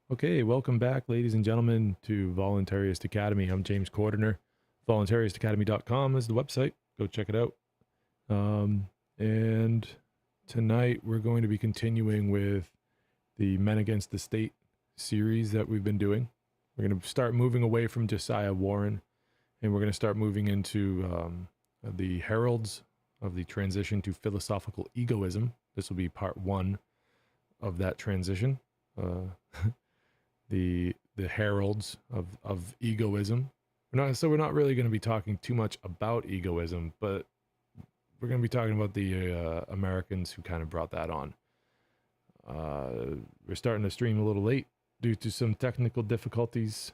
Okay, welcome back, ladies and gentlemen, to Voluntarist Academy. I'm James Cordiner. VoluntaristAcademy.com is the website. Go check it out. And tonight we're going to be continuing with the Men Against the State series that we've been doing. We're going to start moving away from Josiah Warren, and we're going to start moving into the heralds of the transition to philosophical egoism. This will be part one of that transition. The heralds of egoism. We're not really going to be talking too much about egoism, but we're going to be talking about the Americans who kind of brought that on. We're starting to stream a little late due to some technical difficulties,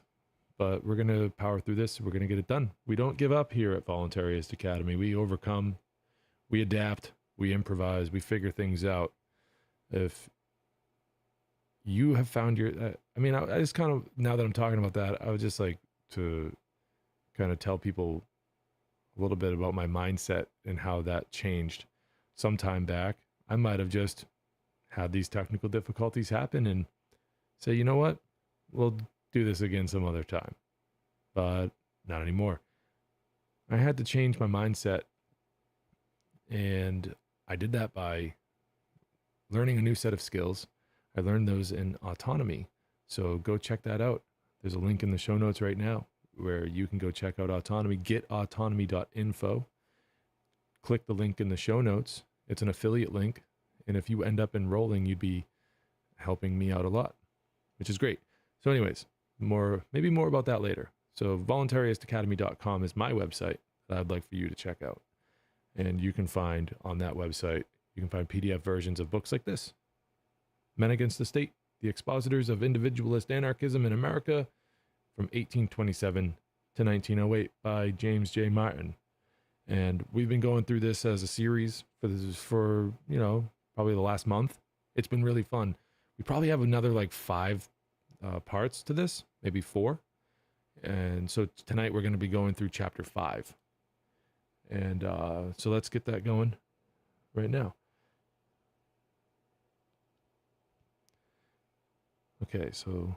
but we're going to power through this. We're going to get it done. We don't give up here at Voluntarist Academy. We overcome, we adapt, we improvise, we figure things out. If you have found your, I just kind of, now that I'm talking about that, I would just like to kind of tell people a little bit about my mindset and how that changed. Some time back, I might have just had these technical difficulties happen and say, you know what, we'll do this again some other time, but not anymore. I had to change my mindset, and I did that by learning a new set of skills. I learned those in AUTONOMY, so go check that out. There's a link in the show notes right now where you can go check out AUTONOMY, getautonomy.info. Click the link in the show notes. It's an affiliate link, and if you end up enrolling, you'd be helping me out a lot, which is great. So anyways, maybe more about that later. So voluntaristacademy.com is my website that I'd like for you to check out. And you can find on that website, you can find PDF versions of books like this. Men Against the State, The Expositors of Individualist Anarchism in America from 1827 to 1908 by James J. Martin. And we've been going through this as a series for probably the last month. It's been really fun. We probably have another like 5 parts to this, maybe 4. And so tonight we're going to be going through chapter 5. And so let's get that going right now. Okay, so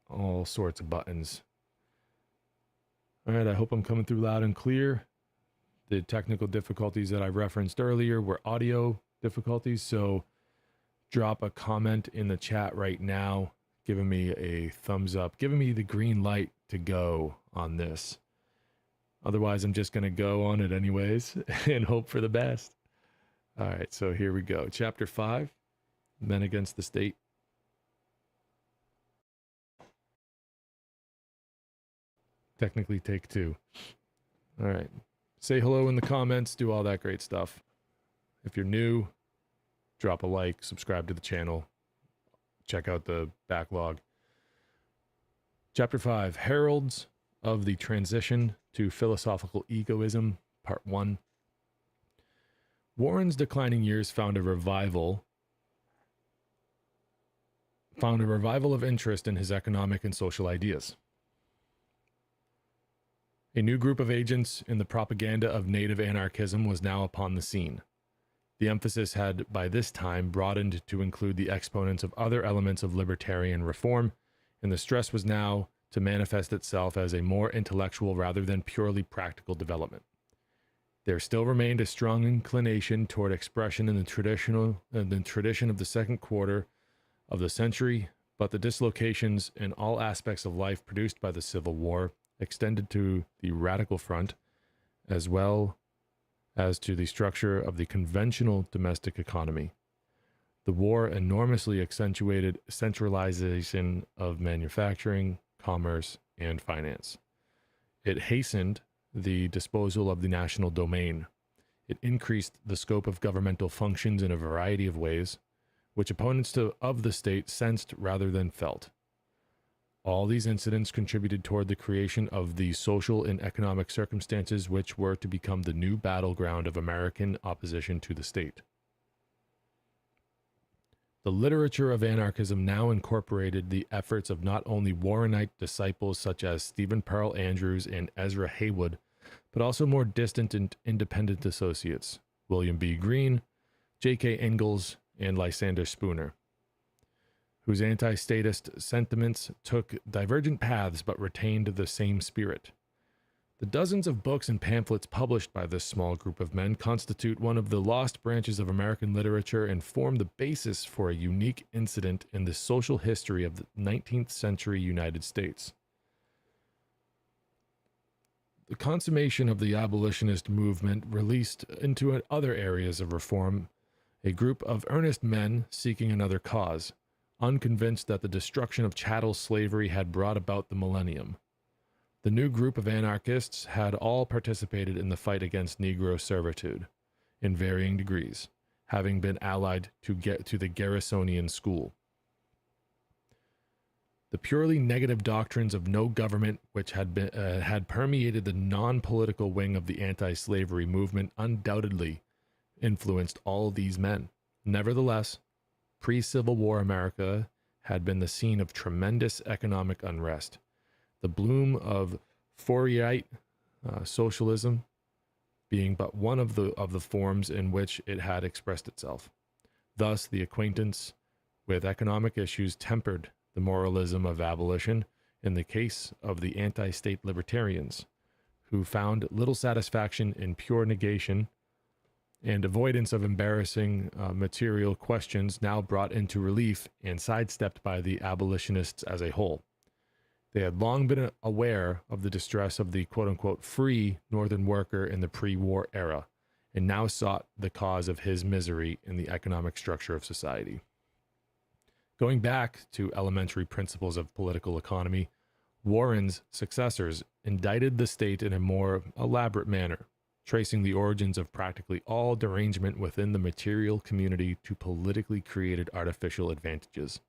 all sorts of buttons. All right, I hope I'm coming through loud and clear. The technical difficulties that I referenced earlier were audio difficulties, so drop a comment in the chat right now, giving me a thumbs up, giving me the green light to go on this. Otherwise, I'm just going to go on it anyways and hope for the best. All right, so here we go. Chapter 5, Men Against the State. Technically take 2. All right. Say hello in the comments, do all that great stuff. If you're new, drop a like, subscribe to the channel, check out the backlog. Chapter 5, Heralds of the Transition to Philosophical Egoism, Part 1. Warren's declining years found a revival of interest in his economic and social ideas. A new group of agents in the propaganda of native anarchism was now upon the scene. The emphasis had by this time broadened to include the exponents of other elements of libertarian reform, and the stress was now to manifest itself as a more intellectual rather than purely practical development. There still remained a strong inclination toward expression in the tradition of the second quarter of the century, but the dislocations in all aspects of life produced by the Civil War extended to the radical front, as well as to the structure of the conventional domestic economy. The war enormously accentuated centralization of manufacturing, commerce, and finance. It hastened the disposal of the national domain. It increased the scope of governmental functions in a variety of ways, which opponents of the state sensed rather than felt. All these incidents contributed toward the creation of the social and economic circumstances which were to become the new battleground of American opposition to the state. The literature of anarchism now incorporated the efforts of not only Warrenite disciples such as Stephen Pearl Andrews and Ezra Heywood, but also more distant and independent associates, William B. Greene, J.K. Ingalls, and Lysander Spooner. whose anti-statist sentiments took divergent paths but retained the same spirit. The dozens of books and pamphlets published by this small group of men constitute one of the lost branches of American literature and form the basis for a unique incident in the social history of the 19th century United States. The consummation of the abolitionist movement released into other areas of reform a group of earnest men seeking another cause, unconvinced that the destruction of chattel slavery had brought about the millennium. The new group of anarchists had all participated in the fight against Negro servitude, in varying degrees, having been allied to the Garrisonian school. The purely negative doctrines of no government, which had permeated the non-political wing of the anti-slavery movement, undoubtedly influenced all these men. Nevertheless, pre-Civil War America had been the scene of tremendous economic unrest. The bloom of Fourierite socialism being but one of the forms in which it had expressed itself. Thus, the acquaintance with economic issues tempered the moralism of abolition in the case of the anti-state libertarians, who found little satisfaction in pure negation and avoidance of embarrassing material questions now brought into relief and sidestepped by the abolitionists as a whole. They had long been aware of the distress of the quote-unquote free Northern worker in the pre-war era, and now sought the cause of his misery in the economic structure of society. Going back to elementary principles of political economy, Warren's successors indicted the state in a more elaborate manner, tracing the origins of practically all derangement within the material community to politically created artificial advantages.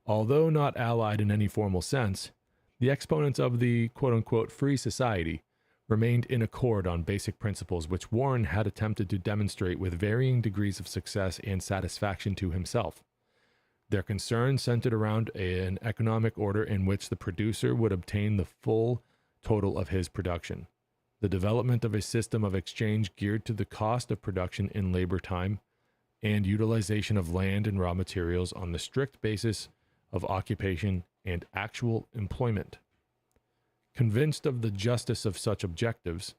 Although not allied in any formal sense, the exponents of the quote-unquote free society remained in accord on basic principles which Warren had attempted to demonstrate with varying degrees of success and satisfaction to himself. Their concern centered around an economic order in which the producer would obtain the full total of his production, the development of a system of exchange geared to the cost of production in labor time, and utilization of land and raw materials on the strict basis of occupation and actual employment. Convinced of the justice of such objectives,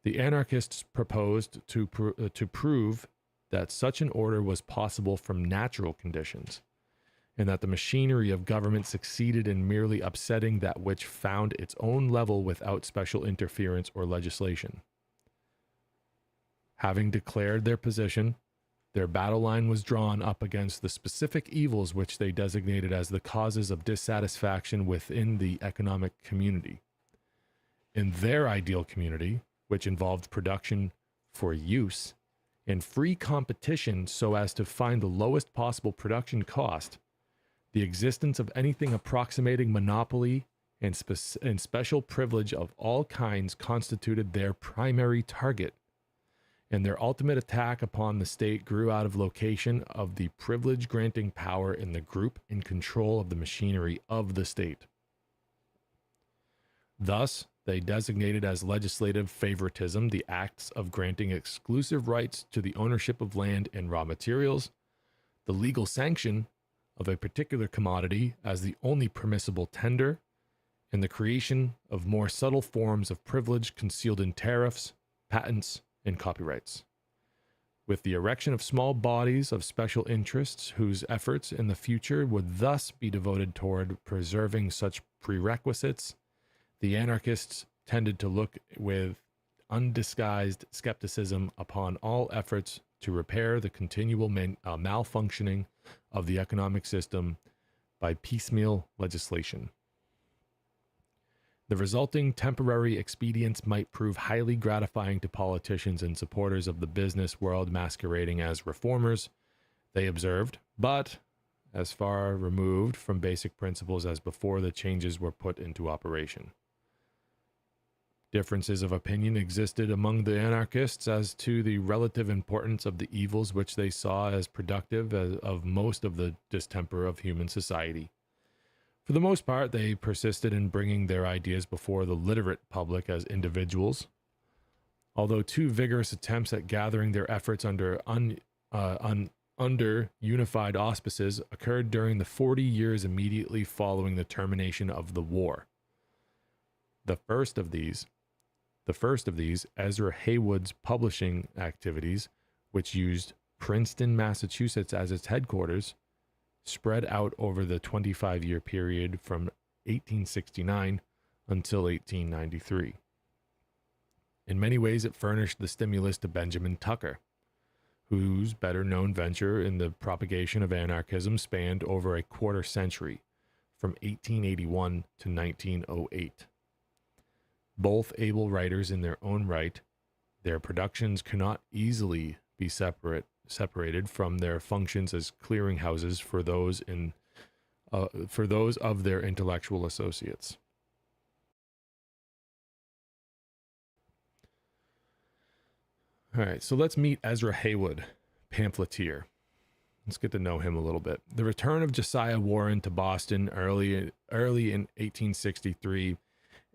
the anarchists proposed to prove that such an order was possible from natural conditions, and that the machinery of government succeeded in merely upsetting that which found its own level without special interference or legislation. Having declared their position, their battle line was drawn up against the specific evils which they designated as the causes of dissatisfaction within the economic community. In their ideal community, which involved production for use and free competition so as to find the lowest possible production cost, the existence of anything approximating monopoly and special privilege of all kinds constituted their primary target, and their ultimate attack upon the state grew out of location of the privilege-granting power in the group in control of the machinery of the state. Thus, they designated as legislative favoritism the acts of granting exclusive rights to the ownership of land and raw materials, the legal sanction of a particular commodity as the only permissible tender, and the creation of more subtle forms of privilege concealed in tariffs, patents, and copyrights, with the erection of small bodies of special interests whose efforts in the future would thus be devoted toward preserving such prerequisites. The anarchists tended to look with undisguised skepticism upon all efforts to repair the continual malfunctioning of the economic system by piecemeal legislation. The resulting temporary expedients might prove highly gratifying to politicians and supporters of the business world masquerading as reformers, they observed, but as far removed from basic principles as before the changes were put into operation. Differences of opinion existed among the anarchists as to the relative importance of the evils which they saw as productive of most of the distemper of human society. For the most part, they persisted in bringing their ideas before the literate public as individuals, although two vigorous attempts at gathering their efforts under under unified auspices occurred during the 40 years immediately following the termination of the war. The first of these, Ezra Heywood's publishing activities, which used Princeton, Massachusetts as its headquarters, spread out over the 25-year period from 1869 until 1893. In many ways, it furnished the stimulus to Benjamin Tucker, whose better-known venture in the propagation of anarchism spanned over a quarter century, from 1881 to 1908. Both able writers in their own right, their productions cannot easily be separated from their functions as clearinghouses for those of their intellectual associates. All right, so let's meet Ezra Heywood, pamphleteer. Let's get to know him a little bit. The return of Josiah Warren to Boston early in 1863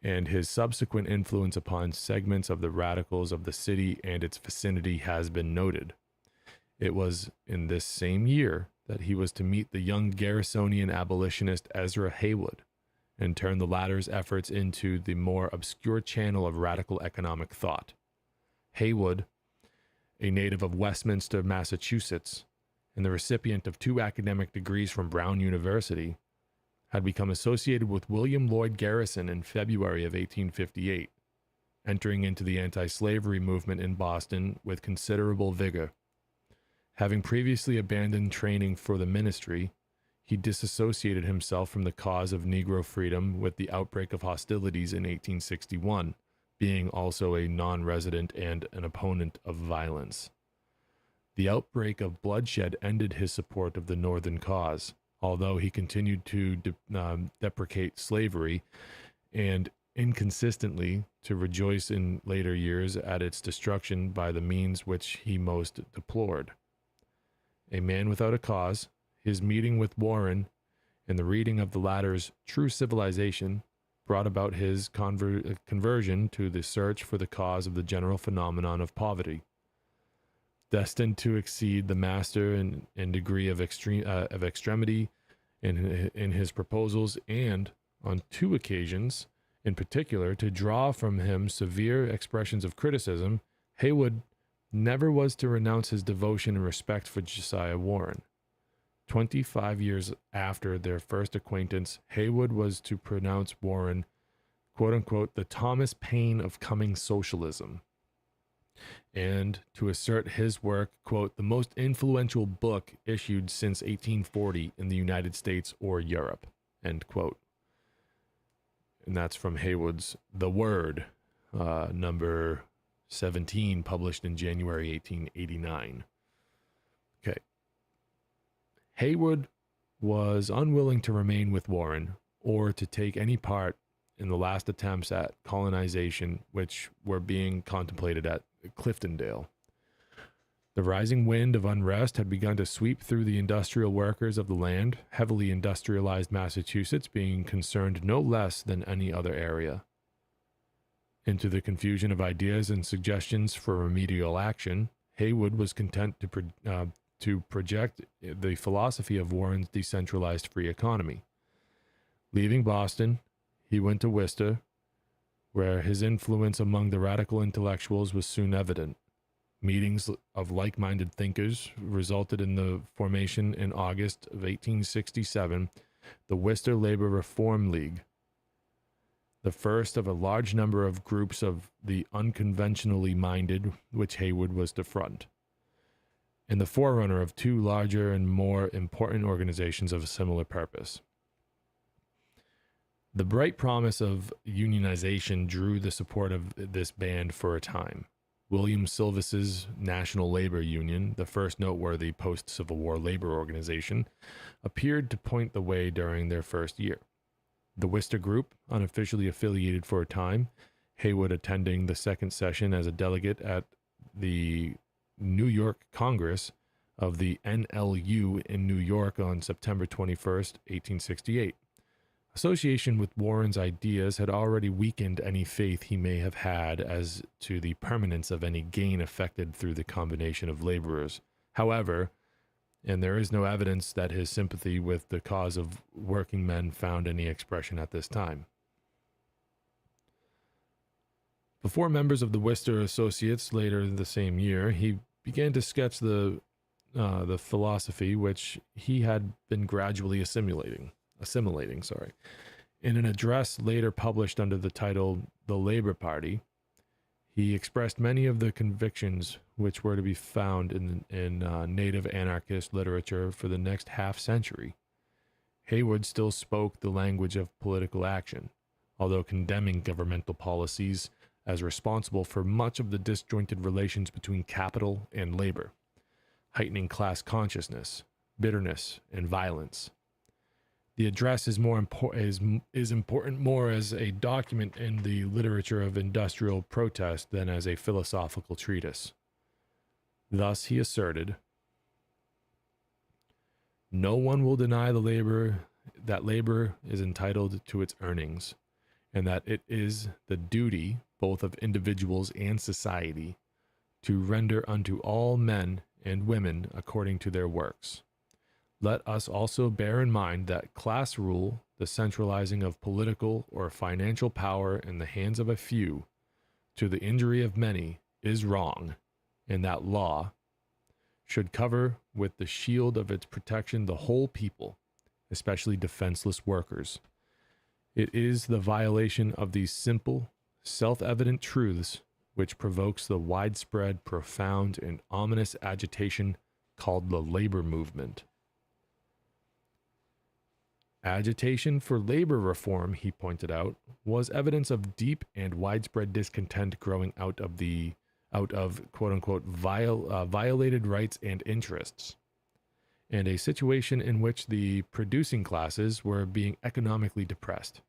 and his subsequent influence upon segments of the radicals of the city and its vicinity has been noted. It was in this same year that he was to meet the young Garrisonian abolitionist Ezra Heywood and turn the latter's efforts into the more obscure channel of radical economic thought. Heywood, a native of Westminster, Massachusetts, and the recipient of 2 academic degrees from Brown University, had become associated with William Lloyd Garrison in February of 1858, entering into the anti-slavery movement in Boston with considerable vigor. Having previously abandoned training for the ministry, he disassociated himself from the cause of Negro freedom with the outbreak of hostilities in 1861, being also a non-resident and an opponent of violence. The outbreak of bloodshed ended his support of the Northern cause, although he continued to deprecate slavery and inconsistently to rejoice in later years at its destruction by the means which he most deplored. A man without a cause, his meeting with Warren and the reading of the latter's True Civilization brought about his conversion to the search for the cause of the general phenomenon of poverty. Destined to exceed the master in degree of extremity in his proposals, and on 2 occasions in particular to draw from him severe expressions of criticism, Heywood never was to renounce his devotion and respect for Josiah Warren. 25 years after their first acquaintance, Heywood was to pronounce Warren, quote-unquote, the Thomas Paine of coming socialism, and to assert his work, quote, the most influential book issued since 1840 in the United States or Europe, end quote. And that's from Heywood's The Word, number 17, published in January 1889. Okay. Heywood was unwilling to remain with Warren or to take any part in the last attempts at colonization which were being contemplated at Cliftondale. The rising wind of unrest had begun to sweep through the industrial workers of the land, heavily industrialized Massachusetts being concerned no less than any other area. Into the confusion of ideas and suggestions for remedial action, Heywood was content to project the philosophy of Warren's decentralized free economy. Leaving Boston, he went to Worcester, where his influence among the radical intellectuals was soon evident. Meetings of like-minded thinkers resulted in the formation in August of 1867, the Worcester Labor Reform League, the first of a large number of groups of the unconventionally minded which Heywood was to front, and the forerunner of 2 larger and more important organizations of a similar purpose. The bright promise of unionization drew the support of this band for a time. William Silvis's National Labor Union, the first noteworthy post-Civil War labor organization, appeared to point the way during their first year. The Worcester Group, unofficially affiliated for a time, Heywood attending the second session as a delegate at the New York Congress of the NLU in New York on September 21st, 1868. Association with Warren's ideas had already weakened any faith he may have had as to the permanence of any gain effected through the combination of laborers. However, and there is no evidence that his sympathy with the cause of working men found any expression at this time. Before members of the Worcester Associates later the same year, he began to sketch the philosophy which he had been gradually assimilating. In an address later published under the title "The Labor Party," he expressed many of the convictions which were to be found in native anarchist literature for the next half century. Heywood still spoke the language of political action, although condemning governmental policies as responsible for much of the disjointed relations between capital and labor, heightening class consciousness, bitterness, and violence. The address is important more as a document in the literature of industrial protest than as a philosophical treatise. Thus he asserted, "No one will deny that labor is entitled to its earnings, and that it is the duty both of individuals and society to render unto all men and women according to their works. Let us also bear in mind that class rule, the centralizing of political or financial power in the hands of a few, to the injury of many, is wrong, and that law should cover with the shield of its protection the whole people, especially defenseless workers. It is the violation of these simple, self-evident truths which provokes the widespread, profound, and ominous agitation called the labor movement." Agitation for labor reform, he pointed out, was evidence of deep and widespread discontent growing out of quote-unquote violated rights and interests, and a situation in which the producing classes were being economically depressed.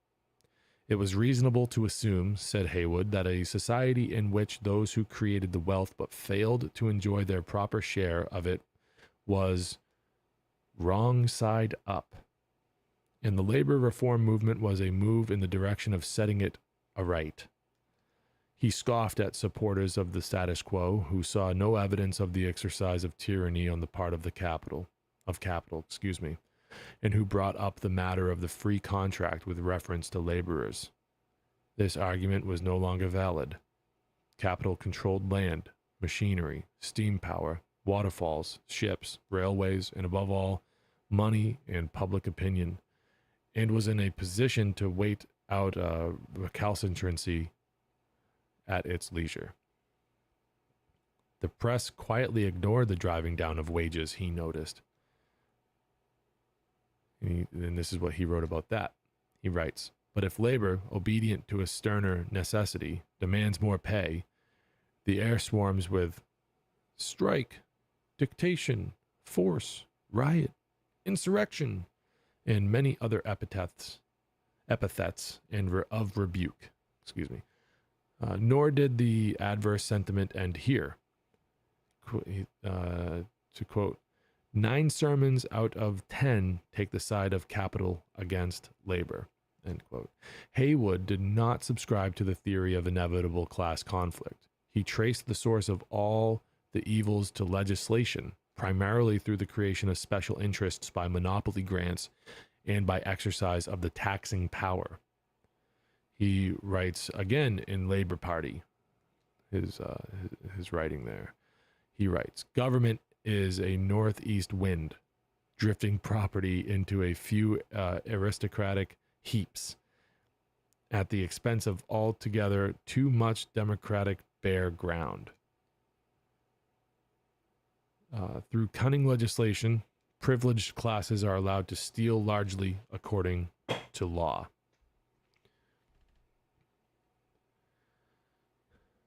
It was reasonable to assume, said Heywood, that a society in which those who created the wealth but failed to enjoy their proper share of it was wrong side up, and the labor reform movement was a move in the direction of setting it aright. He scoffed at supporters of the status quo who saw no evidence of the exercise of tyranny on the part of capital, and who brought up the matter of the free contract with reference to laborers. This argument was no longer valid. Capital controlled land, machinery, steam power, waterfalls, ships, railways, and above all, money and public opinion, and was in a position to wait out recalcitrancy at its leisure. The press quietly ignored the driving down of wages, he noticed. And this is what he wrote about that. He writes, "But if labor, obedient to a sterner necessity, demands more pay, the air swarms with strike, dictation, force, riot, insurrection, and many other epithets and of rebuke. Nor did the adverse sentiment end here. To quote, 9 sermons out of 10 take the side of capital against labor," end quote. Heywood did not subscribe to the theory of inevitable class conflict. He traced the source of all the evils to legislation, primarily through the creation of special interests by monopoly grants and by exercise of the taxing power. He writes again in Labor Party, his writing there. He writes, "Government is a northeast wind, drifting property into a few aristocratic heaps at the expense of altogether too much democratic bare ground. Through cunning legislation, privileged classes are allowed to steal largely according to law."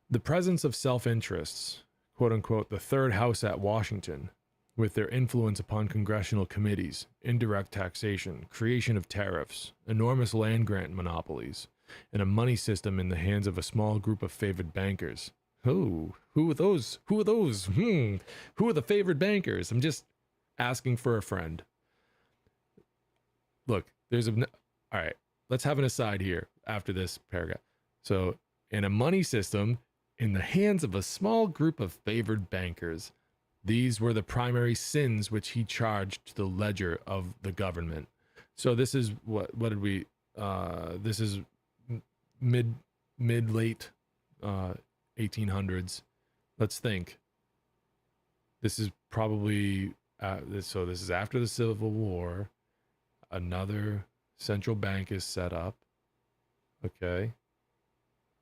The presence of self-interests, quote-unquote, the third house at Washington, with their influence upon congressional committees, indirect taxation, creation of tariffs, enormous land grant monopolies, and a money system in the hands of a small group of favored bankers. Who are those? Who are those? Who are the favored bankers? I'm just asking for a friend. Look, all right, let's have an aside here after this paragraph. So, in a money system in the hands of a small group of favored bankers. These were the primary sins which he charged to the ledger of the government. So this is what did we, this is mid late 1800s. Let's think. This is probably, so this is after the Civil War. Another central bank is set up. Okay.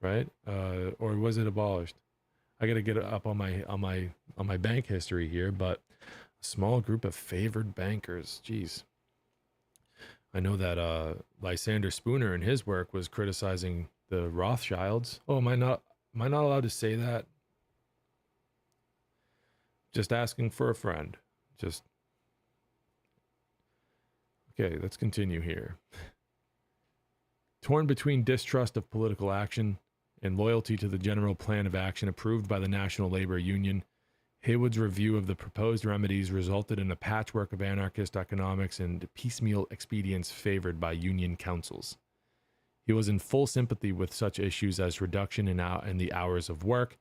Right? Or was it abolished? I got to get it up on my bank history here, but a small group of favored bankers. Jeez. I know that Lysander Spooner in his work was criticizing the Rothschilds. Oh, am I not allowed to say that? Just asking for a friend. Just okay, let's continue here. Torn between distrust of political action and loyalty to the general plan of action approved by the National Labor Union, Heywood's review of the proposed remedies resulted in a patchwork of anarchist economics and piecemeal expedients favored by union councils. He was in full sympathy with such issues as reduction in the hours of work,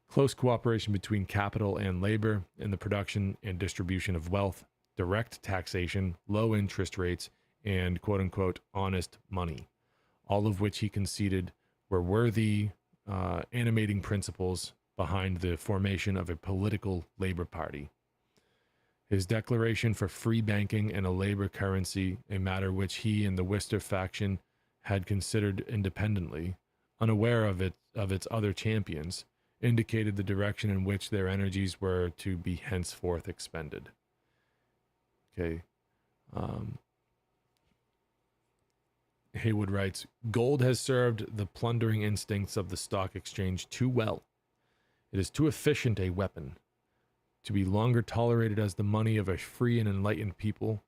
close cooperation between capital and labor in the production and distribution of wealth, direct taxation, low interest rates, and quote-unquote honest money, all of which he conceded were worthy animating principles behind the formation of a political labor party. His declaration for free banking and a labor currency, a matter which he and the Worcester faction had considered independently, unaware of its other champions, indicated the direction in which their energies were to be henceforth expended. Okay. Heywood writes, "Gold has served the plundering instincts of the stock exchange too well. It is too efficient a weapon to be longer tolerated as the money of a free and enlightened people.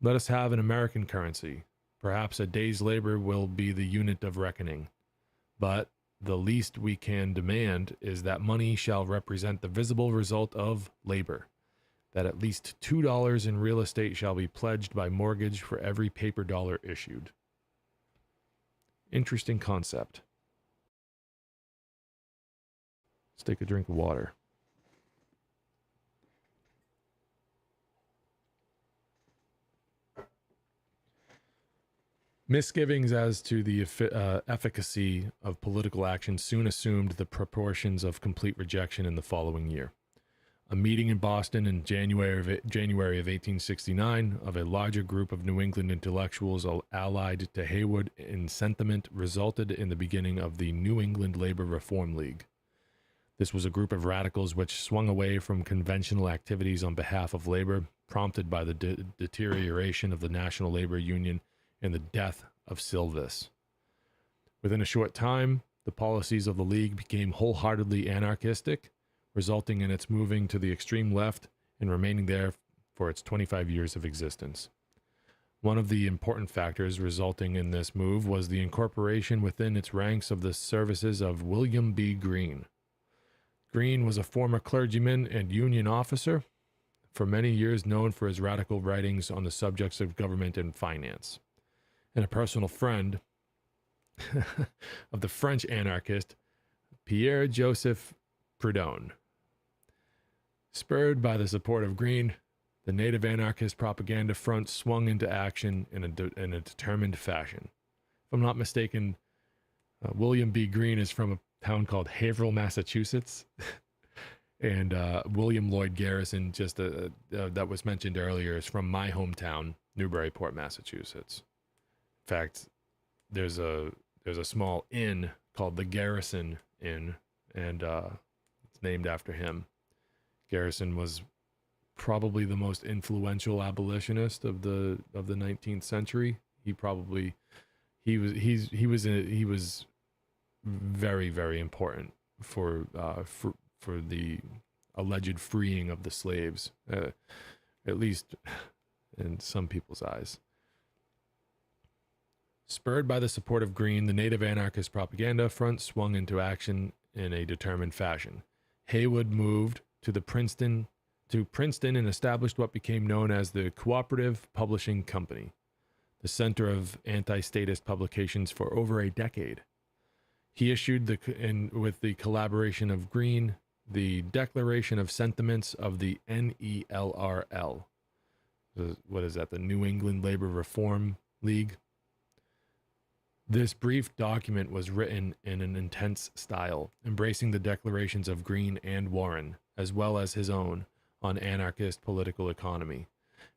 Let us have an American currency. Perhaps a day's labor will be the unit of reckoning. But the least we can demand is that money shall represent the visible result of labor, that at least $2 in real estate shall be pledged by mortgage for every paper dollar issued." Interesting concept. Let's take a drink of water. Misgivings as to the efficacy of political action soon assumed the proportions of complete rejection in the following year. A meeting in Boston in January of 1869 of a larger group of New England intellectuals allied to Heywood in sentiment resulted in the beginning of the New England Labor Reform League. This was a group of radicals which swung away from conventional activities on behalf of labor, prompted by the deterioration of the National Labor Union and the death of Silvis. Within a short time, the policies of the League became wholeheartedly anarchistic, resulting in its moving to the extreme left and remaining there for its 25 years of existence. One of the important factors resulting in this move was the incorporation within its ranks of the services of William B. Greene. Greene was a former clergyman and Union officer, for many years known for his radical writings on the subjects of government and finance, and a personal friend of the French anarchist Pierre-Joseph Proudhon. Spurred by the support of Greene, the native anarchist propaganda front swung into action in a determined fashion. If I'm not mistaken, William B. Greene is from a town called Haverhill, Massachusetts, and William Lloyd Garrison, that was mentioned earlier, is from my hometown, Newburyport, Massachusetts. In fact, there's a small inn called the Garrison Inn, and it's named after him. Garrison was probably the most influential abolitionist of the 19th century. He was very, very important for the alleged freeing of the slaves, at least in some people's eyes. Spurred by the support of Greene, the native anarchist propaganda front swung into action in a determined fashion. Heywood moved to Princeton and established what became known as the Cooperative Publishing Company, the center of anti-statist publications for over a decade. He issued with the collaboration of Greene, the Declaration of Sentiments of the NELRL. What is that? The New England Labor Reform League. This brief document was written in an intense style, embracing the declarations of Greene and Warren, as well as his own, on anarchist political economy.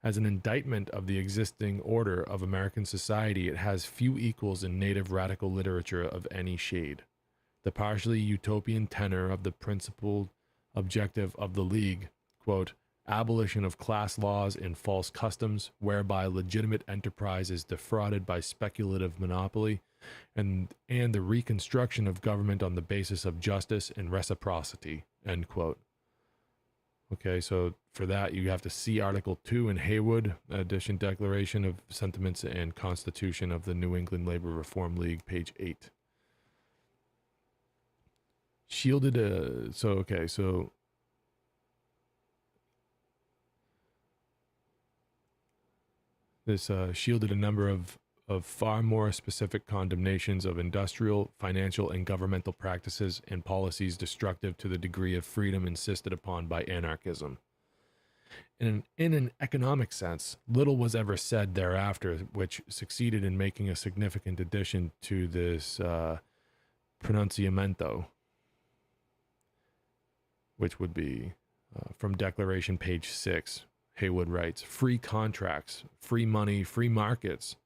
As an indictment of the existing order of American society, it has few equals in native radical literature of any shade. The partially utopian tenor of the principal objective of the League, quote, abolition of class laws and false customs, whereby legitimate enterprise is defrauded by speculative monopoly, and the reconstruction of government on the basis of justice and reciprocity, end quote. Okay, so for that, you have to see Article 2 in Heywood, edition Declaration of Sentiments and Constitution of the New England Labor Reform League, page 8. Shielded, this shielded a number of far more specific condemnations of industrial, financial, and governmental practices and policies destructive to the degree of freedom insisted upon by anarchism. In an economic sense, little was ever said thereafter which succeeded in making a significant addition to this pronunciamento, which would be from Declaration, page 6. Heywood writes, free contracts, free money, free markets,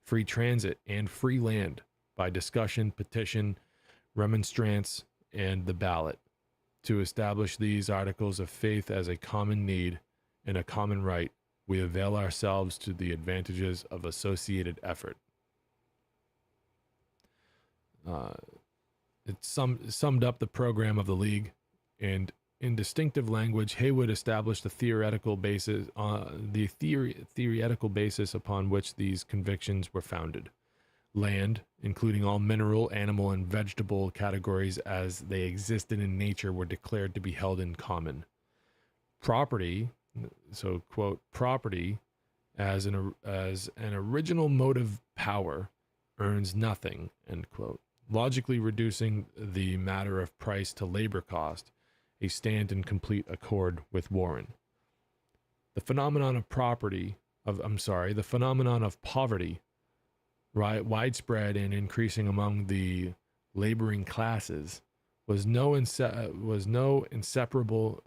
free transit, and free land by discussion, petition, remonstrance, and the ballot. To establish these articles of faith as a common need and a common right, we avail ourselves to the advantages of associated effort. It summed up the program of the League, and in distinctive language, Heywood established the theoretical basis upon which these convictions were founded. Land, including all mineral, animal, and vegetable categories as they existed in nature, were declared to be held in common. Property, so quote, property as an original motive power earns nothing, end quote, logically reducing the matter of price to labor cost, a stand in complete accord with Warren. The phenomenon of poverty, widespread and increasing among the laboring classes, was no inseparable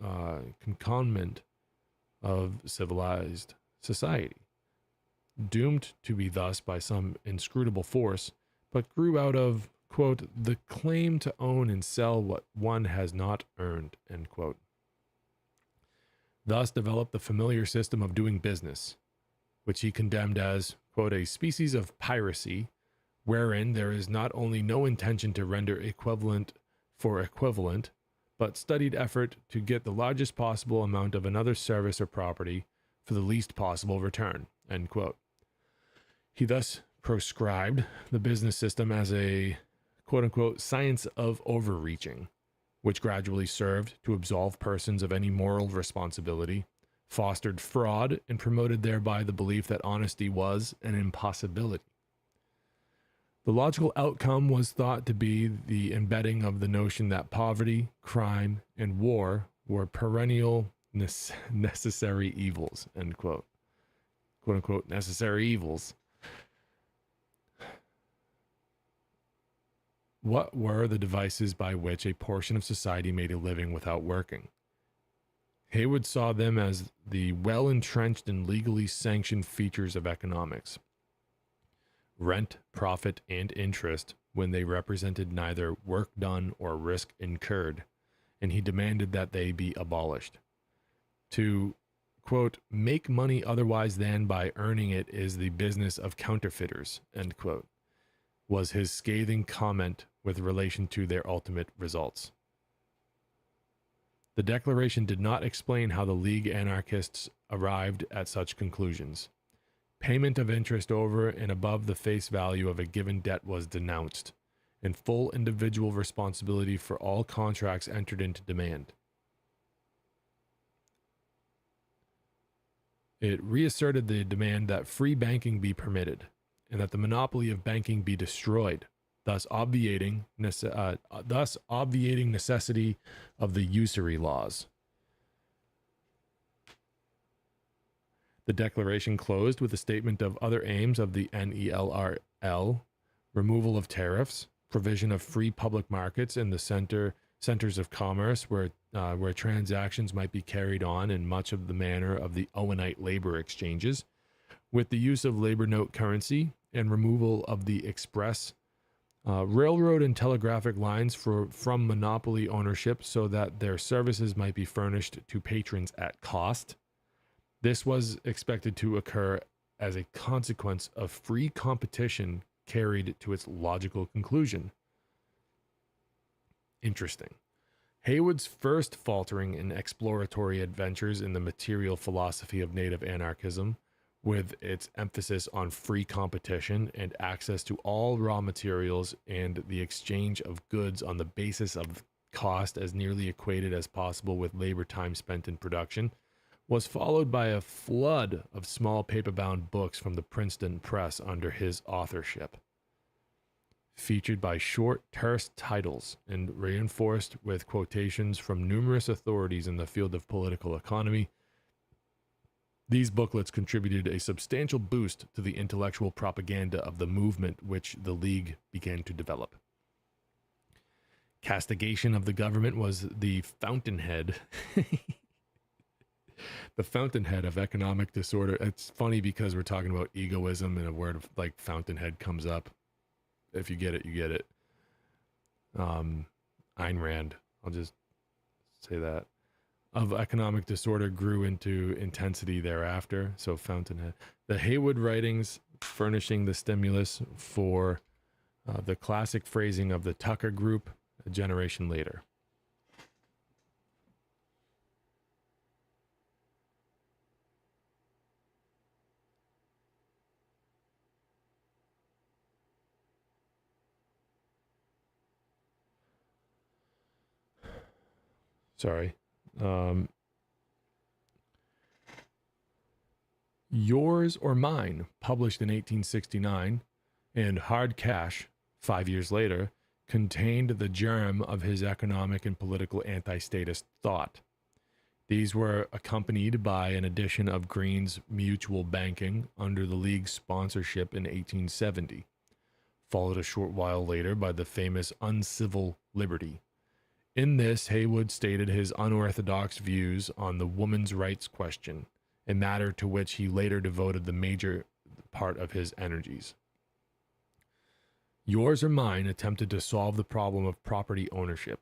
concomitant of civilized society, doomed to be thus by some inscrutable force, but grew out of, quote, the claim to own and sell what one has not earned, end quote. Thus developed the familiar system of doing business, which he condemned as, quote, a species of piracy, wherein there is not only no intention to render equivalent for equivalent, but studied effort to get the largest possible amount of another service or property for the least possible return, end quote. He thus proscribed the business system as a quote-unquote science of overreaching, which gradually served to absolve persons of any moral responsibility, fostered fraud, and promoted thereby the belief that honesty was an impossibility. The logical outcome was thought to be the embedding of the notion that poverty, crime, and war were perennial necessary evils, end quote. Quote-unquote necessary evils. What were the devices by which a portion of society made a living without working? Heywood saw them as the well-entrenched and legally sanctioned features of economics. Rent, profit, and interest when they represented neither work done or risk incurred, and he demanded that they be abolished. To, quote, make money otherwise than by earning it is the business of counterfeiters, end quote, was his scathing comment with relation to their ultimate results. The Declaration did not explain how the League anarchists arrived at such conclusions. Payment of interest over and above the face value of a given debt was denounced, and full individual responsibility for all contracts entered into demand. It reasserted the demand that free banking be permitted, and that the monopoly of banking be destroyed, thus obviating necessity of the usury laws. The declaration closed with a statement of other aims of the NELRL: removal of tariffs, provision of free public markets in the centers of commerce where transactions might be carried on in much of the manner of the Owenite labor exchanges, with the use of labor note currency, and removal of the express railroad and telegraphic lines from monopoly ownership so that their services might be furnished to patrons at cost. This was expected to occur as a consequence of free competition carried to its logical conclusion. Interesting. Heywood's first faltering and exploratory adventures in the material philosophy of native anarchism, with its emphasis on free competition and access to all raw materials and the exchange of goods on the basis of cost as nearly equated as possible with labor time spent in production, was followed by a flood of small paper-bound books from the Princeton Press under his authorship, featured by short, terse titles and reinforced with quotations from numerous authorities in the field of political economy. These booklets contributed a substantial boost to the intellectual propaganda of the movement which the League began to develop. Castigation of the government was the fountainhead the fountainhead of economic disorder. It's funny because we're talking about egoism and a word like fountainhead comes up. If you get it, you get it. Ayn Rand, I'll just say that. Of economic disorder grew into intensity thereafter. So fountainhead. The Heywood writings furnishing the stimulus for the classic phrasing of the Tucker Group a generation later. Sorry. Yours or Mine, published in 1869, and Hard Cash, 5 years later, contained the germ of his economic and political anti-statist thought. These were accompanied by an edition of Green's Mutual Banking under the League's sponsorship in 1870, followed a short while later by the famous Uncivil Liberty. In this, Heywood stated his unorthodox views on the woman's rights question, a matter to which he later devoted the major part of his energies. Yours or Mine attempted to solve the problem of property ownership.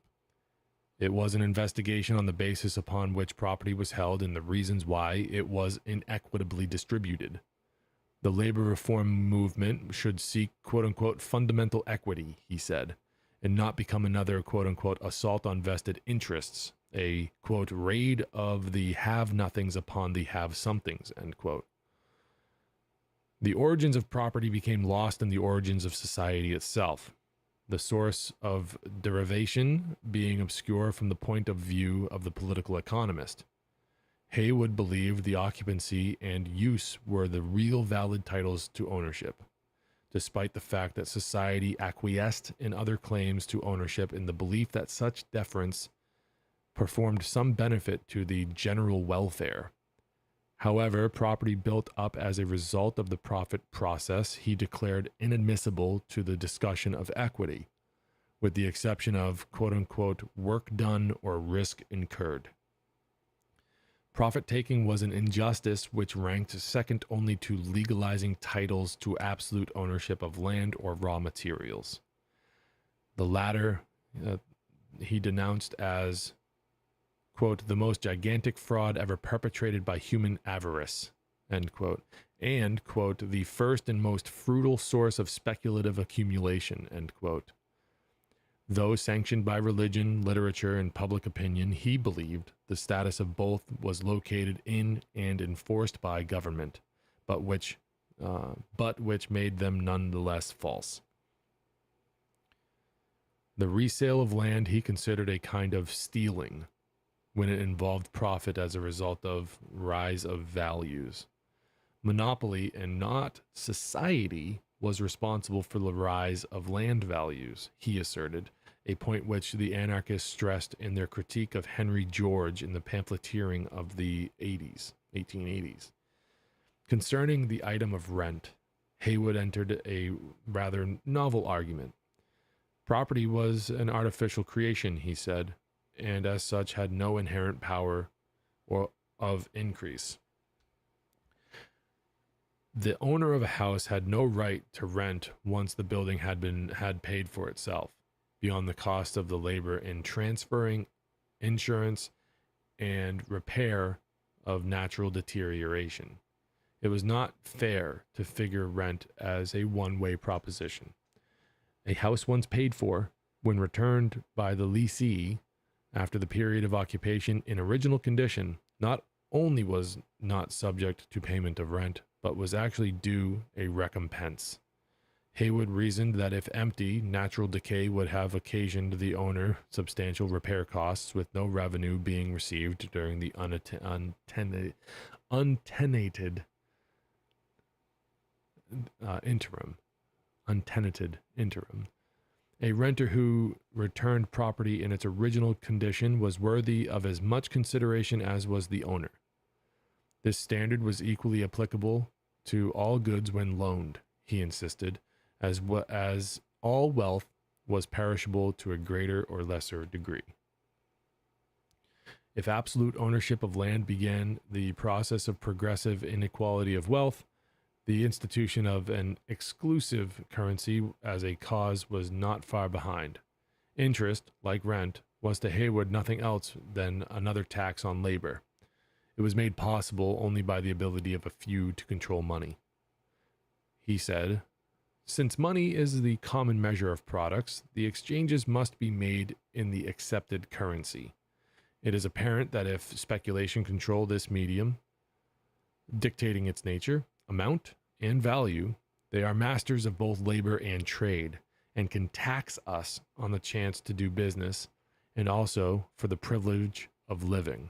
It was an investigation on the basis upon which property was held and the reasons why it was inequitably distributed. The labor reform movement should seek quote-unquote fundamental equity, he said, and not become another quote-unquote assault on vested interests, a quote raid of the have-nothings upon the have-somethings, end quote. The origins of property became lost in the origins of society itself, the source of derivation being obscure from the point of view of the political economist. Heywood believed the occupancy and use were the real valid titles to ownership, despite the fact that society acquiesced in other claims to ownership in the belief that such deference performed some benefit to the general welfare. However, property built up as a result of the profit process he declared inadmissible to the discussion of equity, with the exception of quote-unquote work done or risk incurred. Profit-taking was an injustice which ranked second only to legalizing titles to absolute ownership of land or raw materials. The latter he denounced as, quote, the most gigantic fraud ever perpetrated by human avarice, end quote, and, quote, the first and most fruitful source of speculative accumulation, end quote. Though sanctioned by religion, literature, and public opinion, he believed the status of both was located in and enforced by government, but which made them nonetheless false. The resale of land he considered a kind of stealing when it involved profit as a result of rise of values. Monopoly and not society was responsible for the rise of land values, he asserted, a point which the anarchists stressed in their critique of Henry George in the pamphleteering of the 1880s. Concerning the item of rent, Heywood entered a rather novel argument. Property was an artificial creation, he said, and as such had no inherent power or of increase. The owner of a house had no right to rent once the building had paid for itself, beyond the cost of the labor in transferring, insurance, and repair of natural deterioration. It was not fair to figure rent as a one-way proposition. A house once paid for, when returned by the lessee after the period of occupation in original condition, not only was not subject to payment of rent, but was actually due a recompense. Heywood reasoned that if empty, natural decay would have occasioned the owner substantial repair costs with no revenue being received during the untenanted interim. A renter who returned property in its original condition was worthy of as much consideration as was the owner. This standard was equally applicable to all goods when loaned, he insisted, as all wealth was perishable to a greater or lesser degree. If absolute ownership of land began the process of progressive inequality of wealth, the institution of an exclusive currency as a cause was not far behind. Interest, like rent, was to Heywood nothing else than another tax on labor. It was made possible only by the ability of a few to control money. He said, "Since money is the common measure of products, the exchanges must be made in the accepted currency. It is apparent that if speculation controlled this medium, dictating its nature, amount, and value, they are masters of both labor and trade, and can tax us on the chance to do business, and also for the privilege of living."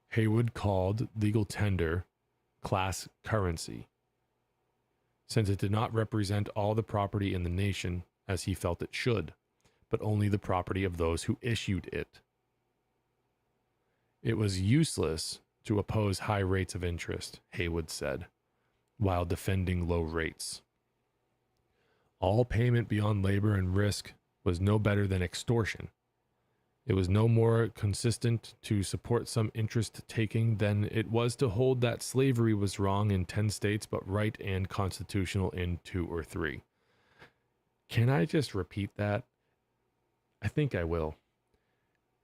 Heywood called legal tender class currency, since it did not represent all the property in the nation as he felt it should, but only the property of those who issued it. It was useless to oppose high rates of interest, Heywood said, while defending low rates. All payment beyond labor and risk was no better than extortion. It was no more consistent to support some interest taking than it was to hold that slavery was wrong in 10 states but right and constitutional in 2 or 3. Can I just repeat that? I think I will.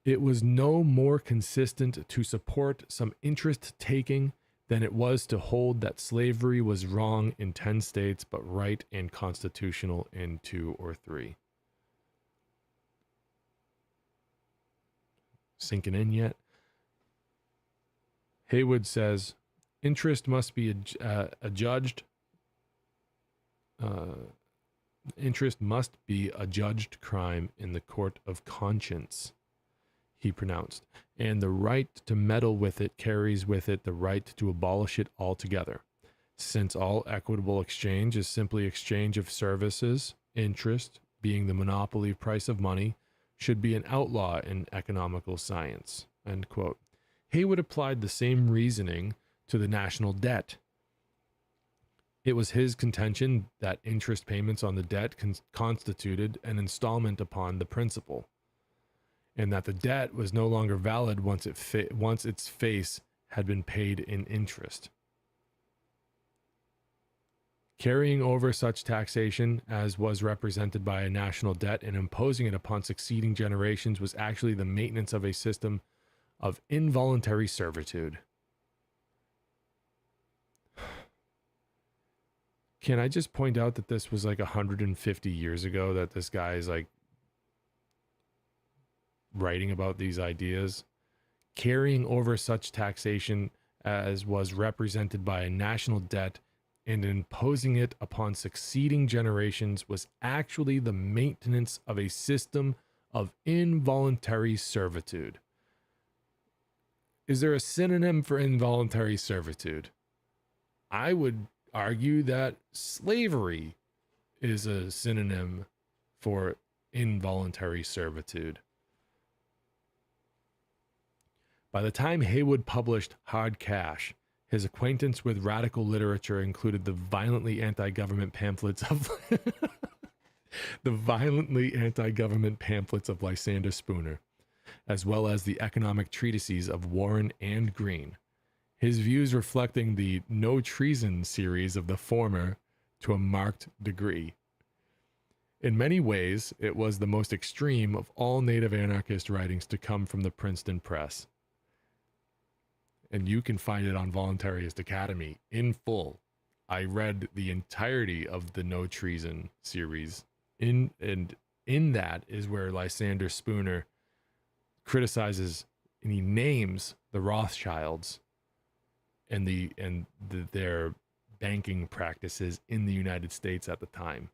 It was no more consistent to support some interest taking than it was to hold that slavery was wrong in 10 states but right and constitutional in 2 or 3. Sinking in yet? Heywood says, interest must be adjudged. Interest must be a judged crime in the court of conscience, he pronounced, and the right to meddle with it carries with it the right to abolish it altogether. Since all equitable exchange is simply exchange of services, interest, being the monopoly price of money, should be an outlaw in economical science. End quote. Heywood applied the same reasoning to the national debt. It was his contention that interest payments on the debt constituted an installment upon the principal, and that the debt was no longer valid once its face had been paid in interest. Carrying over such taxation as was represented by a national debt and imposing it upon succeeding generations was actually the maintenance of a system of involuntary servitude. Can I just point out that this was like 150 years ago that this guy is like writing about these ideas? Carrying over such taxation as was represented by a national debt and imposing it upon succeeding generations was actually the maintenance of a system of involuntary servitude. Is there a synonym for involuntary servitude? I would argue that slavery is a synonym for involuntary servitude. By the time Heywood published Hard Cash, his acquaintance with radical literature included the violently anti-government pamphlets of Lysander Spooner, as well as the economic treatises of Warren and Green, his views reflecting the No Treason series of the former to a marked degree. In many ways, it was the most extreme of all native anarchist writings to come from the Princeton Press. And you can find it on Voluntarist Academy in full. I read the entirety of the No Treason series. In that is where Lysander Spooner criticizes and he names the Rothschilds and their banking practices in the United States at the time.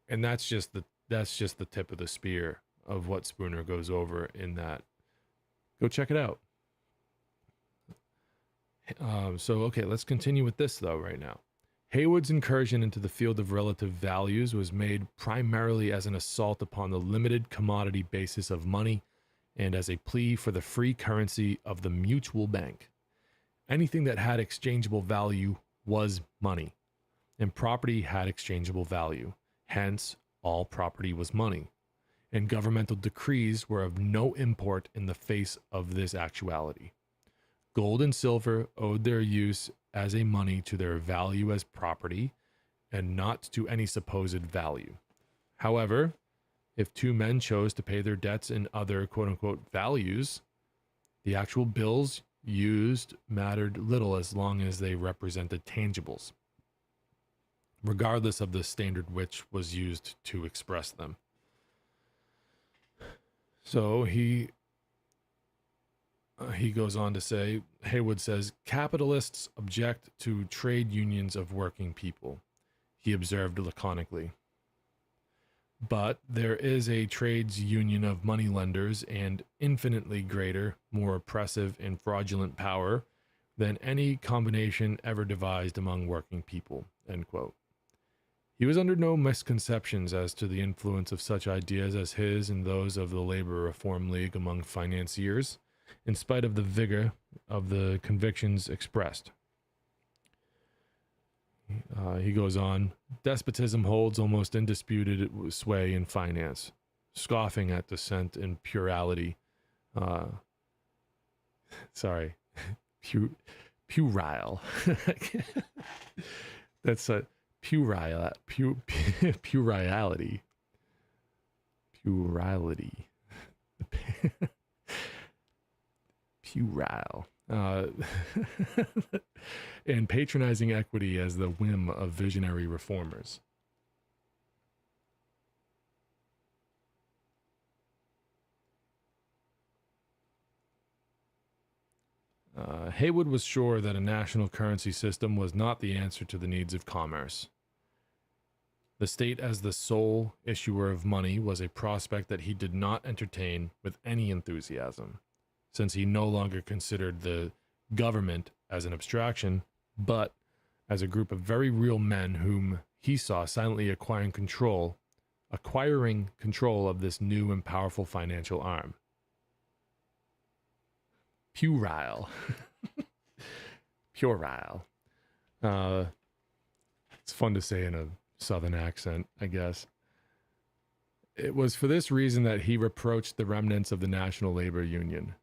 And that's just the tip of the spear of what Spooner goes over in that. Go check it out. Okay, let's continue with this though right now. Heywood's incursion into the field of relative values was made primarily as an assault upon the limited commodity basis of money and as a plea for the free currency of the mutual bank. Anything that had exchangeable value was money, and property had exchangeable value. Hence, all property was money, and governmental decrees were of no import in the face of this actuality. Gold and silver owed their use as a money to their value as property, and not to any supposed value. However, if two men chose to pay their debts in other quote-unquote values, the actual bills used mattered little as long as they represented tangibles, regardless of the standard which was used to express them. So he goes on to say, Heywood says, capitalists object to trade unions of working people, he observed laconically. But there is a trades union of moneylenders and infinitely greater, more oppressive and fraudulent power than any combination ever devised among working people, end quote. He was under no misconceptions as to the influence of such ideas as his and those of the Labor Reform League among financiers, in spite of the vigor of the convictions expressed. He goes on, despotism holds almost undisputed sway in finance, scoffing at dissent and plurality. Puerile. That's a puerility. Puerile. And patronizing equity as the whim of visionary reformers. Heywood was sure that a national currency system was not the answer to the needs of commerce. The state as the sole issuer of money was a prospect that he did not entertain with any enthusiasm, since he no longer considered the government as an abstraction, but as a group of very real men whom he saw silently acquiring control of this new and powerful financial arm. Puerile. Puerile. It's fun to say in a southern accent, I guess. It was for this reason that he reproached the remnants of the National Labor Union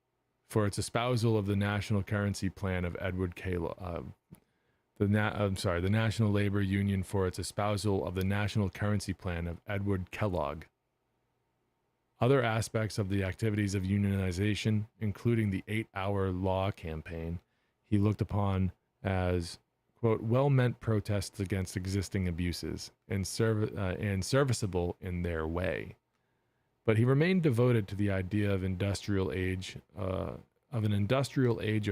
for its espousal of the national currency plan of Edward Kellogg. The National Labor Union for its espousal of the national currency plan of Edward Kellogg. Other aspects of the activities of unionization, including the 8-hour law campaign, he looked upon as, quote, well-meant protests against existing abuses and serviceable in their way. But he remained devoted to the idea of an industrial age of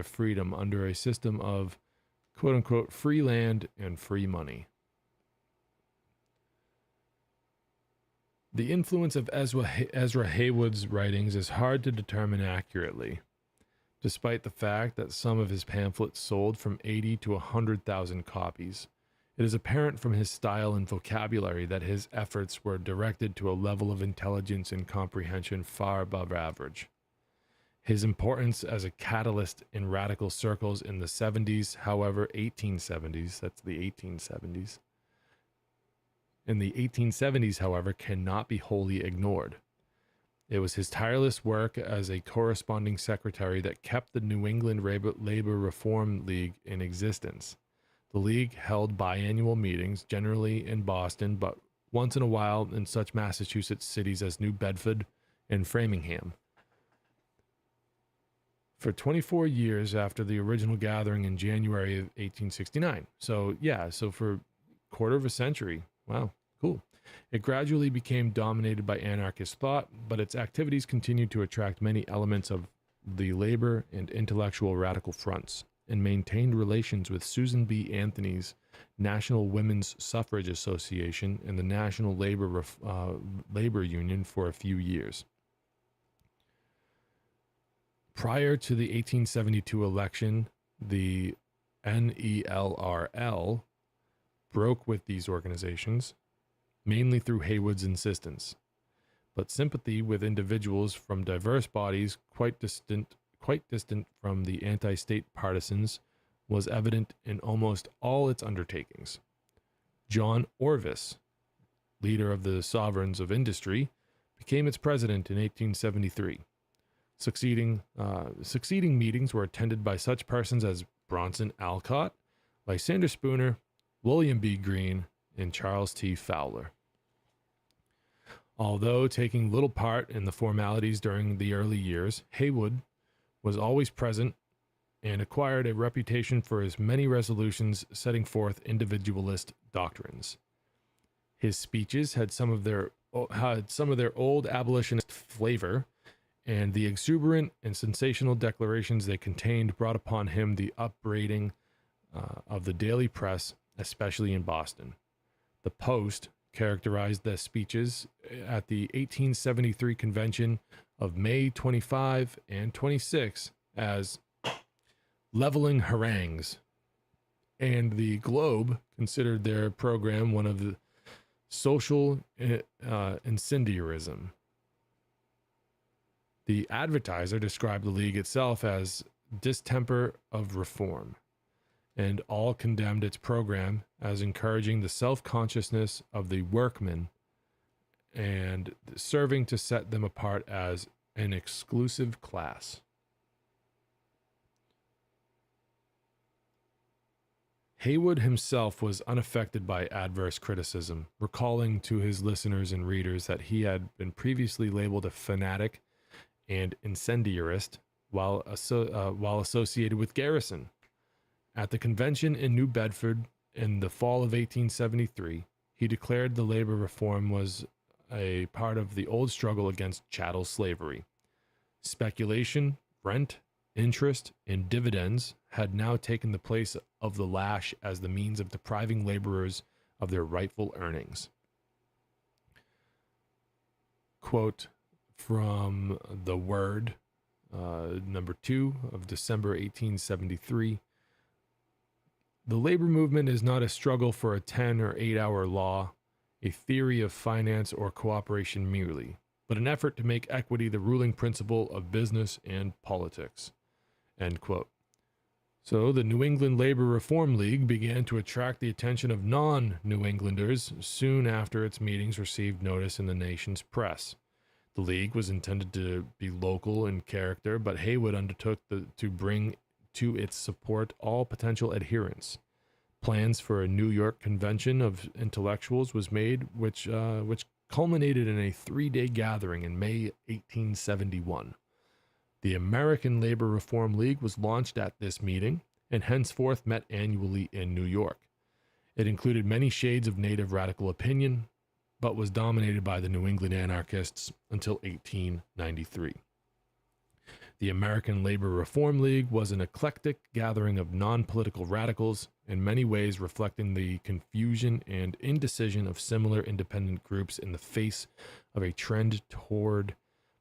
freedom under a system of, quote unquote, free land and free money. The influence of Ezra Heywood's writings is hard to determine accurately. despite the fact that some of his pamphlets sold from 80 to 100,000 copies. It is apparent from his style and vocabulary that his efforts were directed to a level of intelligence and comprehension far above average. His importance as a catalyst in radical circles in the 70s, however, 1870s, that's the 1870s. In the 1870s, however, cannot be wholly ignored. It was his tireless work as a corresponding secretary that kept the New England Labor Reform League in existence. The League held biannual meetings, generally in Boston, but once in a while in such Massachusetts cities as New Bedford and Framingham. For 24 years after the original gathering in January of 1869. So for a quarter of a century. Wow, cool. It gradually became dominated by anarchist thought, but its activities continued to attract many elements of the labor and intellectual radical fronts, and maintained relations with Susan B. Anthony's National Women's Suffrage Association and the National Labor Union for a few years. Prior to the 1872 election, the NELRL broke with these organizations, mainly through Heywood's insistence. But sympathy with individuals from diverse bodies quite distant from the anti-state partisans was evident in almost all its undertakings. John Orvis, leader of the Sovereigns of Industry, became its president in 1873. Succeeding meetings were attended by such persons as Bronson Alcott, Lysander Spooner, William B. Greene, and Charles T. Fowler. Although taking little part in the formalities during the early years, Heywood was always present and acquired a reputation for his many resolutions setting forth individualist doctrines. His speeches had some of their old abolitionist flavor, and the exuberant and sensational declarations they contained brought upon him the upbraiding of the daily press, especially in Boston. The Post characterized the speeches at the 1873 convention of May 25 and 26 as leveling harangues, and the Globe considered their program one of the social incendiarism. The Advertiser described the League itself as distemper of reform, and all condemned its program as encouraging the self-consciousness of the workmen and serving to set them apart as an exclusive class. Heywood himself was unaffected by adverse criticism, recalling to his listeners and readers that he had been previously labeled a fanatic and incendiarist while associated with Garrison. At the convention in New Bedford in the fall of 1873, he declared the labor reform was a part of the old struggle against chattel slavery. Speculation, rent, interest, and dividends had now taken the place of the lash as the means of depriving laborers of their rightful earnings. Quote from The Word, number 2 of December 1873. The labor movement is not a struggle for a 10 or 8 hour law, a theory of finance or cooperation merely, but an effort to make equity the ruling principle of business and politics. End quote. So the New England Labor Reform League began to attract the attention of non-New Englanders soon after its meetings received notice in the nation's press. The League was intended to be local in character, but Heywood undertook to bring to its support all potential adherents. Plans for a New York convention of intellectuals was made, which culminated in a 3-day gathering in May 1871. The American Labor Reform League was launched at this meeting and henceforth met annually in New York. It included many shades of native radical opinion, but was dominated by the New England anarchists until 1893. The American Labor Reform League was an eclectic gathering of non-political radicals, in many ways reflecting the confusion and indecision of similar independent groups in the face of a trend toward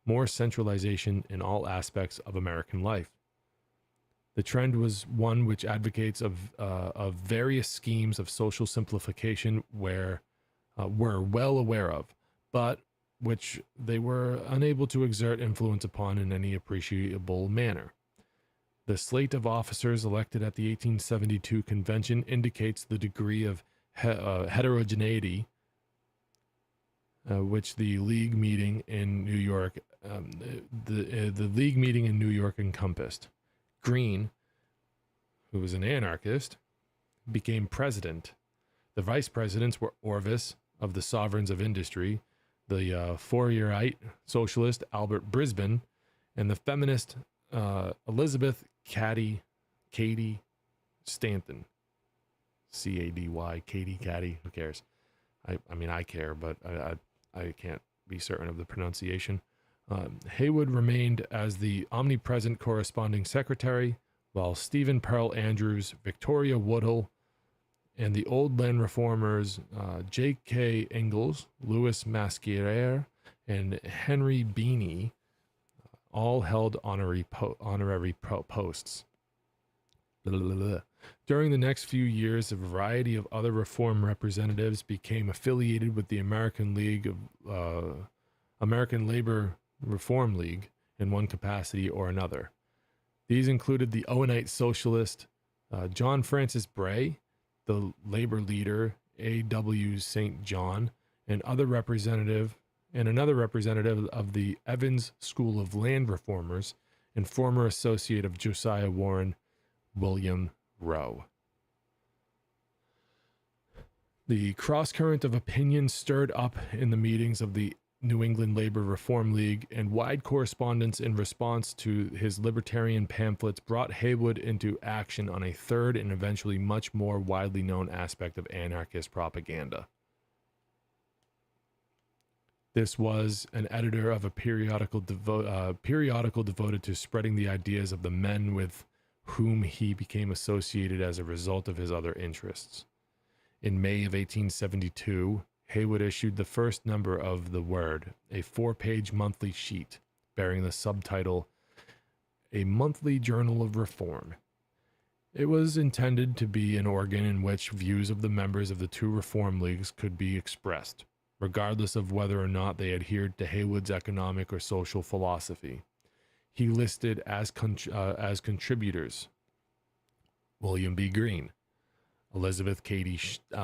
more centralization in all aspects of American life. The trend was one which advocates of various schemes of social simplification were well aware of, but which they were unable to exert influence upon in any appreciable manner. The slate of officers elected at the 1872 convention indicates the degree of heterogeneity which the League meeting in New York, the League meeting in New York encompassed. Greene, who was an anarchist, became president. The vice presidents were Orvis of the Sovereigns of Industry, the Fourierite socialist Albert Brisbane, and the feminist Elizabeth Cady Stanton. Cady, Katie Caddy, who cares? I mean, I care, but I can't be certain of the pronunciation. Heywood remained as the omnipresent corresponding secretary, while Stephen Pearl Andrews, Victoria Woodhull, and the Old Land Reformers J.K. Ingalls, Louis Masquier, and Henry Beanie all held honorary posts. Blah, blah, blah. During the next few years, a variety of other reform representatives became affiliated with the American Labor Reform League in one capacity or another. These included the Owenite socialist John Francis Bray, the labor leader A.W. St. John, and another representative of the Evans School of Land Reformers and former associate of Josiah Warren, William Rowe. The cross-current of opinion stirred up in the meetings of the New England Labor Reform League, and wide correspondence in response to his libertarian pamphlets brought Heywood into action on a third and eventually much more widely known aspect of anarchist propaganda. This was an editor of a periodical devoted to spreading the ideas of the men with whom he became associated as a result of his other interests. In May of 1872, Heywood issued the first number of The Word, a 4-page monthly sheet bearing the subtitle, A Monthly Journal of Reform. It was intended to be an organ in which views of the members of the two reform leagues could be expressed, regardless of whether or not they adhered to Heywood's economic or social philosophy. He listed as contributors William B. Greene, Elizabeth Cady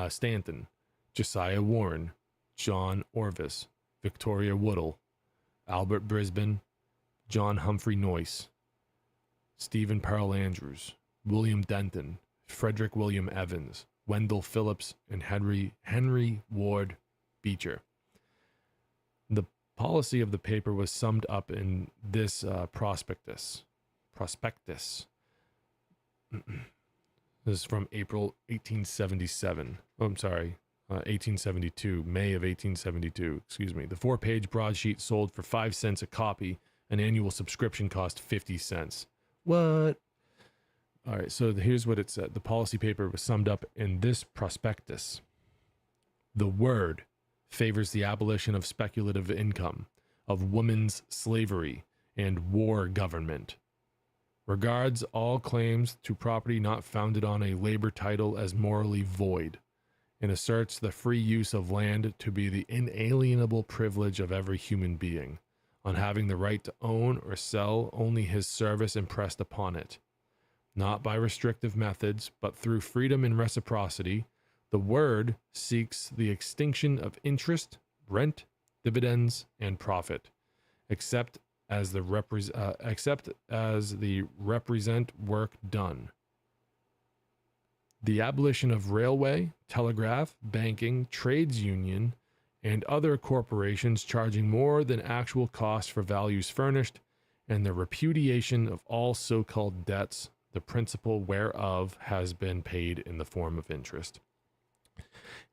Stanton, Josiah Warren, John Orvis, Victoria Woodhull, Albert Brisbane, John Humphrey Noyce, Stephen Pearl Andrews, William Denton, Frederick William Evans, Wendell Phillips, and Henry Ward Beecher. The policy of the paper was summed up in this prospectus. This is from April 1877. Oh, I'm sorry, 1872, May of 1872, excuse me. The 4-page broadsheet sold for 5 cents a copy. An annual subscription cost 50 cents. What? All right, so here's what it said. The policy paper was summed up in this prospectus. The Word favors the abolition of speculative income, of women's slavery, and war government. Regards all claims to property not founded on a labor title as morally void, and asserts the free use of land to be the inalienable privilege of every human being, on having the right to own or sell only his service impressed upon it. Not by restrictive methods, but through freedom and reciprocity, the Word seeks the extinction of interest, rent, dividends, and profit, except as the represent work done. The abolition of railway, telegraph, banking, trades union, and other corporations charging more than actual cost for values furnished, and the repudiation of all so-called debts, the principal whereof has been paid in the form of interest.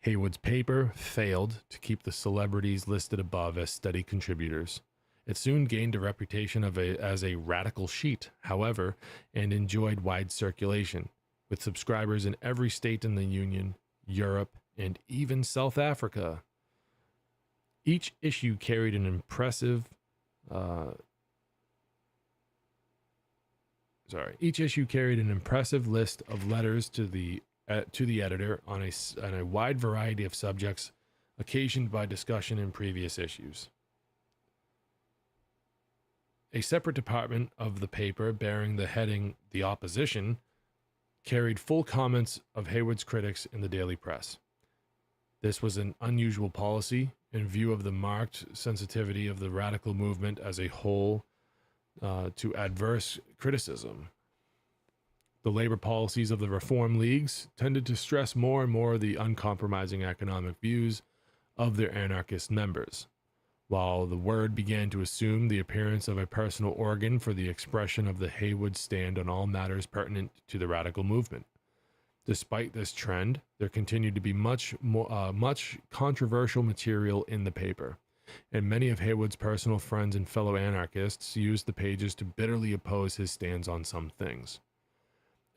Heywood's paper failed to keep the celebrities listed above as steady contributors. It soon gained a reputation as a radical sheet, however, and enjoyed wide circulation, with subscribers in every state in the Union, Europe, and even South Africa. Each issue carried an impressive Each issue carried an impressive list of letters to the editor on a wide variety of subjects occasioned by discussion in previous issues. A separate department of the paper bearing the heading "The Opposition" carried full comments of Heywood's critics in the daily press. This was an unusual policy in view of the marked sensitivity of the radical movement as a whole to adverse criticism. The labor policies of the reform leagues tended to stress more and more the uncompromising economic views of their anarchist members, while the Word began to assume the appearance of a personal organ for the expression of the Heywood stand on all matters pertinent to the radical movement. Despite this trend, there continued to be much controversial material in the paper, and many of Heywood's personal friends and fellow anarchists used the pages to bitterly oppose his stands on some things.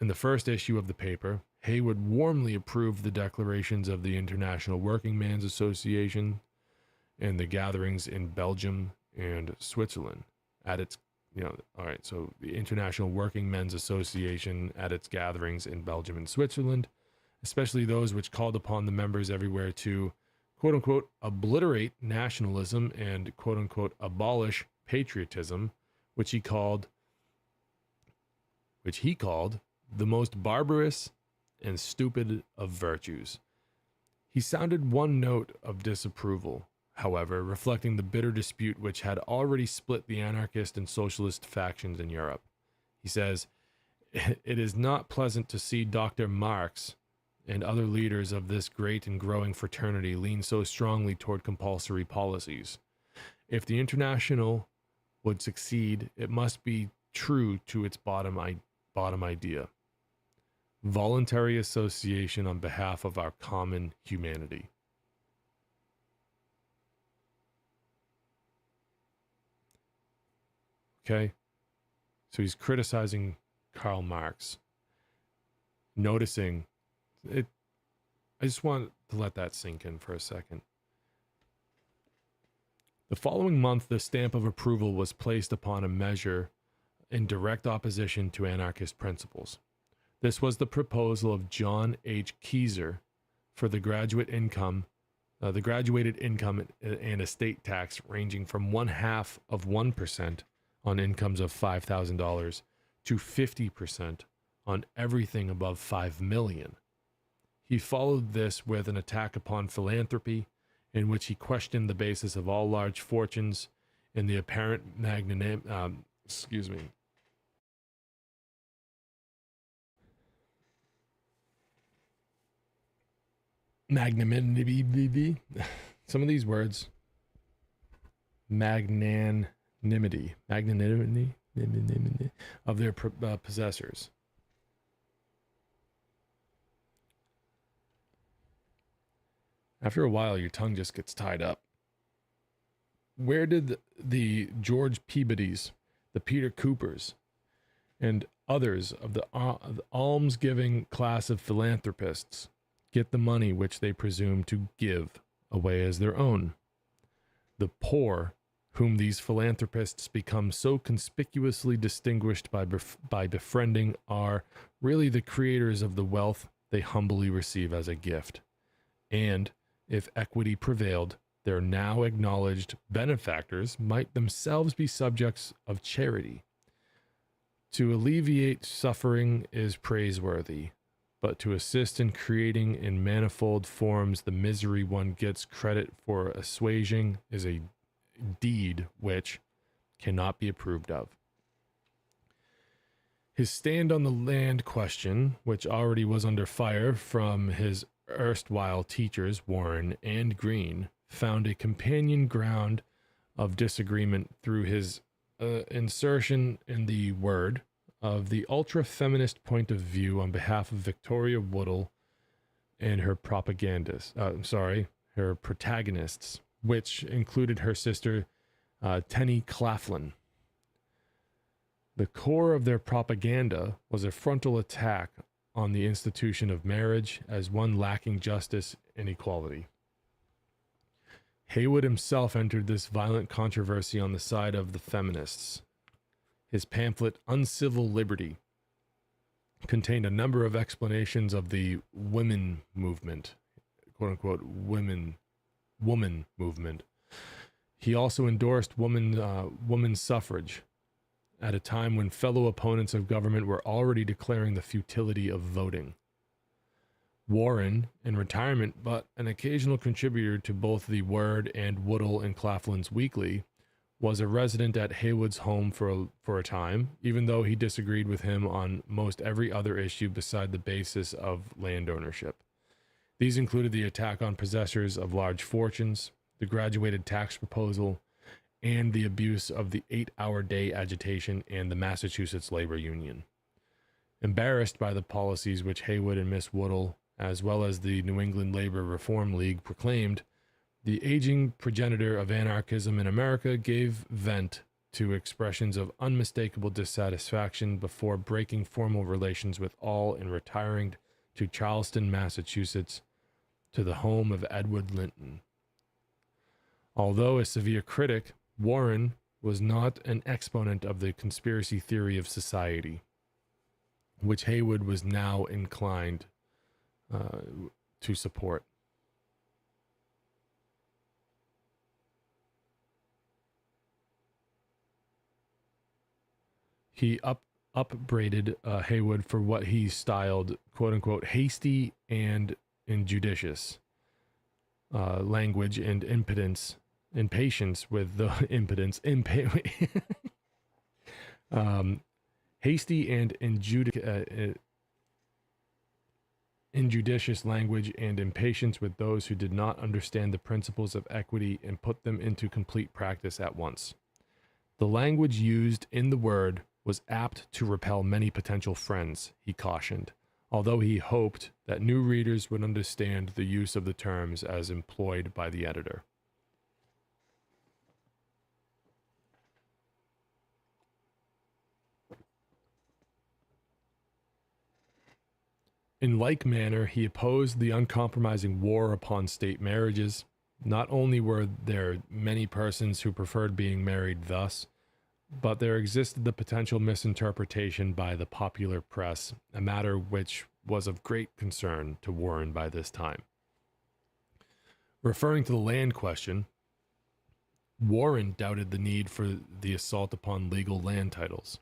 In the first issue of the paper, Heywood warmly approved the declarations of the International Workingmen's Association and the gatherings in Belgium and Switzerland at its, so the International Workingmen's Association at its gatherings in Belgium and Switzerland, especially those which called upon the members everywhere to, quote unquote, obliterate nationalism and, quote unquote, abolish patriotism, which he called the most barbarous and stupid of virtues. He sounded one note of disapproval, however, reflecting the bitter dispute which had already split the anarchist and socialist factions in Europe. He says, "It is not pleasant to see Dr. Marx and other leaders of this great and growing fraternity lean so strongly toward compulsory policies. If the International would succeed, it must be true to its bottom idea. Voluntary association on behalf of our common humanity." Okay? So he's criticizing Karl Marx. Noticing it. I just want to let that sink in for a second. The following month, the stamp of approval was placed upon a measure in direct opposition to anarchist principles. This was the proposal of John H. Keyser for the graduated income and estate tax ranging from 0.5% on incomes of $5,000 to 50% on everything above $5 million. He followed this with an attack upon philanthropy, in which he questioned the basis of all large fortunes in the apparent magnanimity. Some of these words. Magnanimity of their possessors. After a while, your tongue just gets tied up. Where did the George Peabodys, the Peter Coopers, and others of the almsgiving class of philanthropists get the money which they presume to give away as their own? The poor, whom these philanthropists become so conspicuously distinguished by befriending, are really the creators of the wealth they humbly receive as a gift. And, if equity prevailed, their now acknowledged benefactors might themselves be subjects of charity. To alleviate suffering is praiseworthy, but to assist in creating in manifold forms the misery one gets credit for assuaging is a deed which cannot be approved of. His stand on the land question, which already was under fire from his erstwhile teachers, Warren and Green, found a companion ground of disagreement through his insertion in the Word of the ultra-feminist point of view on behalf of Victoria Woodhull and her her protagonists, which included her sister, Tenny Claflin. The core of their propaganda was a frontal attack on the institution of marriage as one lacking justice and equality. Heywood himself entered this violent controversy on the side of the feminists. His pamphlet Uncivil Liberty contained a number of explanations of the women movement, quote unquote woman movement. He also endorsed women's suffrage at a time when fellow opponents of government were already declaring the futility of voting. Warren, in retirement but an occasional contributor to both the Word and Woodall and Claflin's Weekly, was a resident at Heywood's home for a time, even though he disagreed with him on most every other issue beside the basis of land ownership. These included the attack on possessors of large fortunes, the graduated tax proposal, and the abuse of the 8-hour day agitation and the Massachusetts Labor Union. Embarrassed by the policies which Heywood and Miss Woodall, as well as the New England Labor Reform League, proclaimed, the aging progenitor of anarchism in America gave vent to expressions of unmistakable dissatisfaction before breaking formal relations with all and retiring to Charlestown, Massachusetts, to the home of Edward Linton. Although a severe critic, Warren was not an exponent of the conspiracy theory of society, which Heywood was now inclined to support. He upbraided Heywood for what he styled, quote unquote, hasty and injudicious language and impatience with the hasty and injudicious language and impatience with those who did not understand the principles of equity and put them into complete practice at once. The language used in the Word was apt to repel many potential friends, he cautioned, although he hoped that new readers would understand the use of the terms as employed by the editor. In like manner, he opposed the uncompromising war upon state marriages. Not only were there many persons who preferred being married thus, but there existed the potential misinterpretation by the popular press, a matter which was of great concern to Warren by this time. Referring to the land question, Warren doubted the need for the assault upon legal land titles.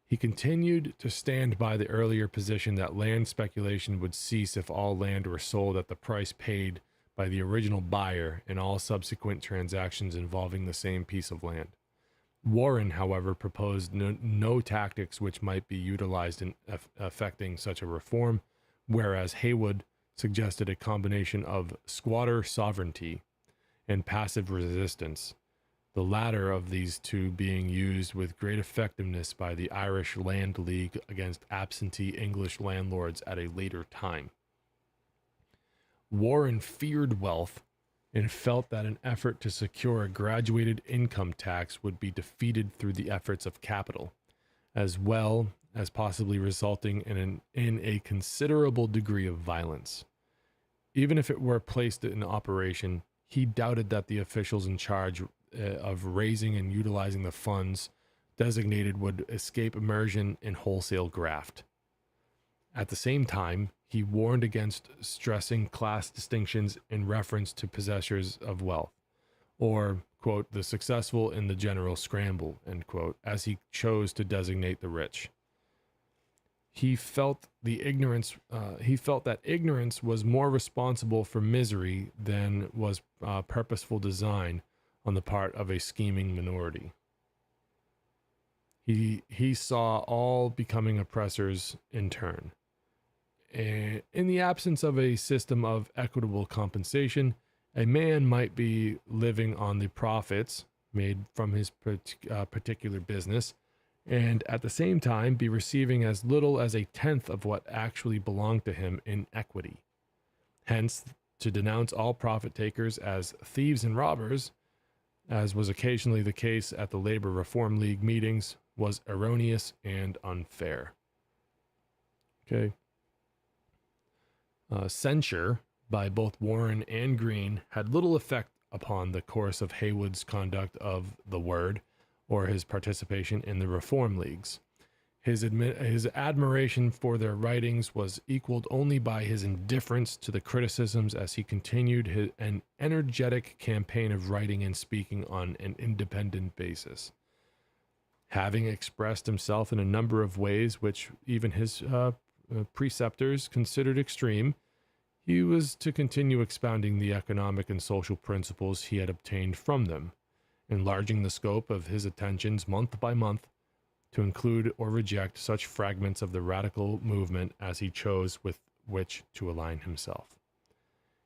He continued to stand by the earlier position that land speculation would cease if all land were sold at the price paid by the original buyer in all subsequent transactions involving the same piece of land. Warren, however, proposed no tactics which might be utilized in effecting such a reform, whereas Heywood suggested a combination of squatter sovereignty and passive resistance, the latter of these two being used with great effectiveness by the Irish Land League against absentee English landlords at a later time. Warren feared wealth and felt that an effort to secure a graduated income tax would be defeated through the efforts of capital, as well as possibly resulting in a considerable degree of violence. Even if it were placed in operation, he doubted that the officials in charge of raising and utilizing the funds designated would escape immersion in wholesale graft. At the same time, he warned against stressing class distinctions in reference to possessors of wealth, or, quote, the successful in the general scramble, end quote, as he chose to designate the rich. He felt that ignorance was more responsible for misery than was purposeful design on the part of a scheming minority. He saw all becoming oppressors in turn. In the absence of a system of equitable compensation, a man might be living on the profits made from his particular business, and at the same time be receiving as little as a tenth of what actually belonged to him in equity. Hence, to denounce all profit takers as thieves and robbers, as was occasionally the case at the Labor Reform League meetings, was erroneous and unfair. Okay. Censure by both Warren and Greene had little effect upon the course of Heywood's conduct of the Word, or his participation in the reform leagues. His admiration for their writings was equaled only by his indifference to the criticisms as he continued an energetic campaign of writing and speaking on an independent basis. Having expressed himself in a number of ways which even his preceptors considered extreme, he was to continue expounding the economic and social principles he had obtained from them, enlarging the scope of his attentions month by month to include or reject such fragments of the radical movement as he chose with which to align himself.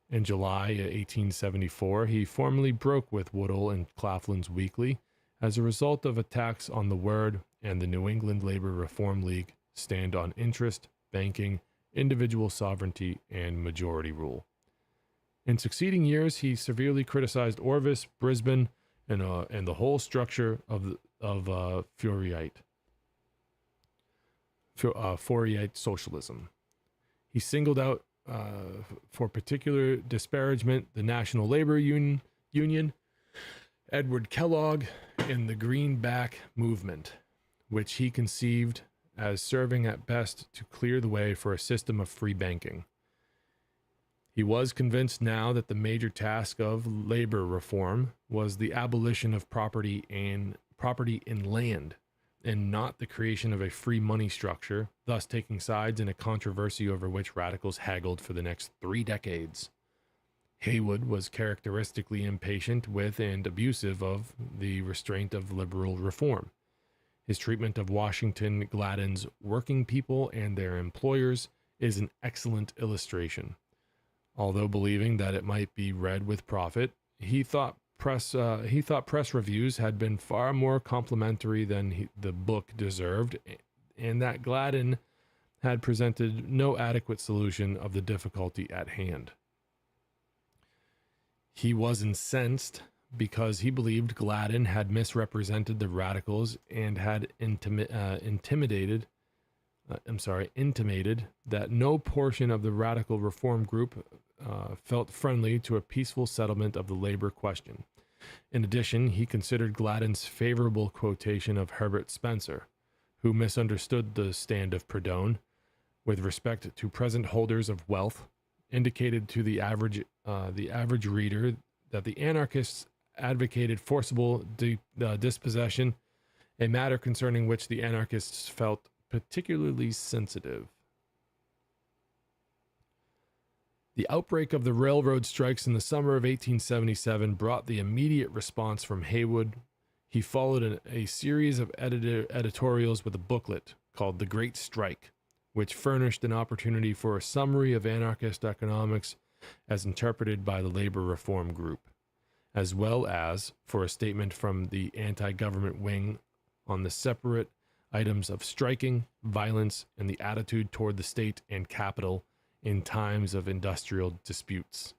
In July 1874, he formally broke with Woodhull and Claflin's Weekly as a result of attacks on the Word and the New England Labor Reform League stand on interest, banking, individual sovereignty, and majority rule. In succeeding years, he severely criticized Orvis, Brisbane, and the whole structure of Fourier socialism. He singled out for particular disparagement the National Labor Union, Edward Kellogg, and the Greenback movement, which he conceived as serving at best to clear the way for a system of free banking. He was convinced now that the major task of labor reform was the abolition of property in land, and not the creation of a free money structure, thus taking sides in a controversy over which radicals haggled for the next 3 decades. Heywood was characteristically impatient with and abusive of the restraint of liberal reform. His treatment of Washington Gladden's working people and their employers is an excellent illustration. Although believing that it might be read with profit, he thought press reviews had been far more complimentary than the book deserved, and that Gladden had presented no adequate solution of the difficulty at hand. He was incensed because he believed Gladden had misrepresented the radicals and had intimated that no portion of the radical reform group felt friendly to a peaceful settlement of the labor question. In addition, he considered Gladden's favorable quotation of Herbert Spencer, who misunderstood the stand of Proudhon with respect to present holders of wealth, indicated to the average reader that the anarchists advocated forcible dispossession, a matter concerning which the anarchists felt particularly sensitive. The outbreak of the railroad strikes in the summer of 1877 brought the immediate response from Heywood. He followed a series of editorials with a booklet called The Great Strike, which furnished an opportunity for a summary of anarchist economics as interpreted by the labor reform group, as well as for a statement from the anti-government wing on the separate items of striking, violence, and the attitude toward the state and capital in times of industrial disputes.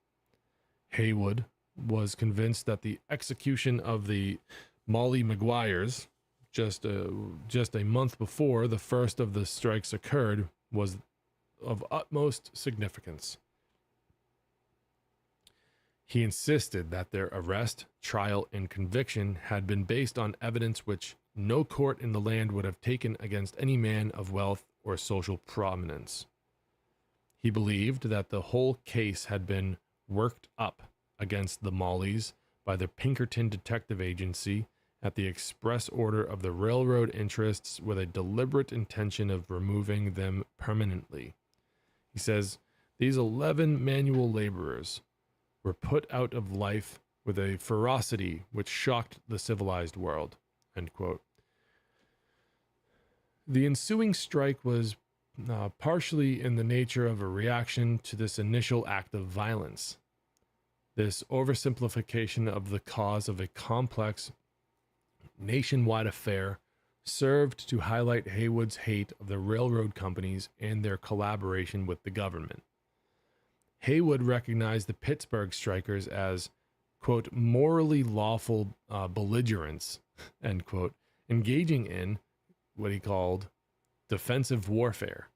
Heywood was convinced that the execution of the Molly Maguires just a month before the first of the strikes occurred was of utmost significance. He insisted that their arrest, trial, and conviction had been based on evidence which no court in the land would have taken against any man of wealth or social prominence. He believed that the whole case had been worked up against the Mollies by the Pinkerton Detective Agency at the express order of the railroad interests with a deliberate intention of removing them permanently. He says, these 11 manual laborers were put out of life with a ferocity which shocked the civilized world. End quote. The ensuing strike was partially in the nature of a reaction to this initial act of violence. This oversimplification of the cause of a complex nationwide affair served to highlight Heywood's hate of the railroad companies and their collaboration with the government. Heywood recognized the Pittsburgh strikers as, quote, morally lawful belligerents, end quote, engaging in what he called defensive warfare.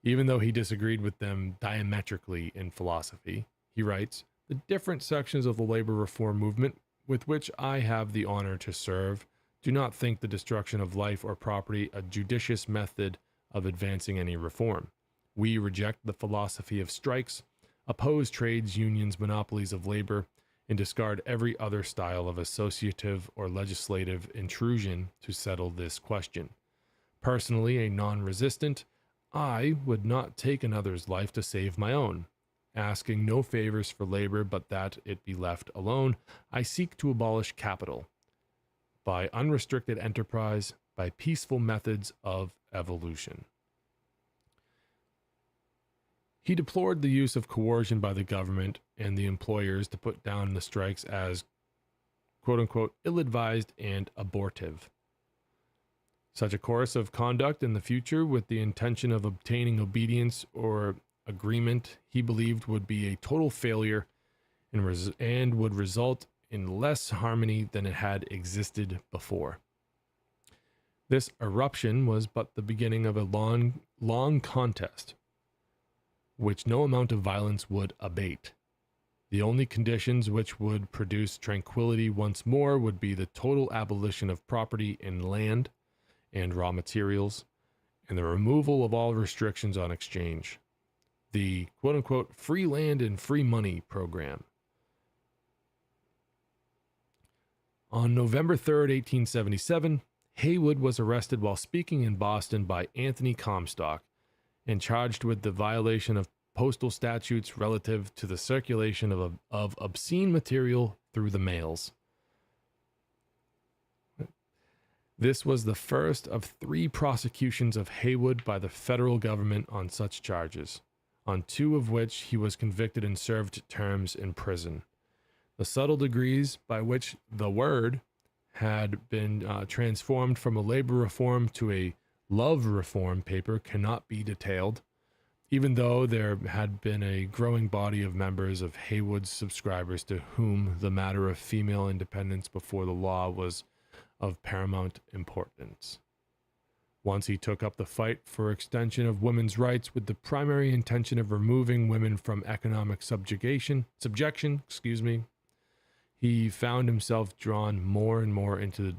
Even though he disagreed with them diametrically in philosophy, he writes, the different sections of the labor reform movement with which I have the honor to serve do not think the destruction of life or property a judicious method of advancing any reform. We reject the philosophy of strikes, oppose trades unions' monopolies of labor, and discard every other style of associative or legislative intrusion to settle this question. Personally, a non-resistant, I would not take another's life to save my own. Asking no favors for labor but that it be left alone, I seek to abolish capital by unrestricted enterprise, by peaceful methods of evolution. He deplored the use of coercion by the government and the employers to put down the strikes as, quote-unquote, ill-advised and abortive. Such a course of conduct in the future with the intention of obtaining obedience or agreement he believed would be a total failure and would result in less harmony than it had existed before. This eruption was but the beginning of a long contest, which no amount of violence would abate. The only conditions which would produce tranquility once more would be the total abolition of property in land and raw materials, and the removal of all restrictions on exchange. The quote-unquote free land and free money program. On November 3rd, 1877, Heywood was arrested while speaking in Boston by Anthony Comstock and charged with the violation of postal statutes relative to the circulation of obscene material through the mails. This was the first of 3 prosecutions of Heywood by the federal government on such charges, on 2 of which he was convicted and served terms in prison. The subtle degrees by which the word had been transformed from a labor reform to a love reform paper cannot be detailed, even though there had been a growing body of members of Heywood's subscribers to whom the matter of female independence before the law was of paramount importance. Once he took up the fight for extension of women's rights with the primary intention of removing women from economic subjection, he found himself drawn more and more into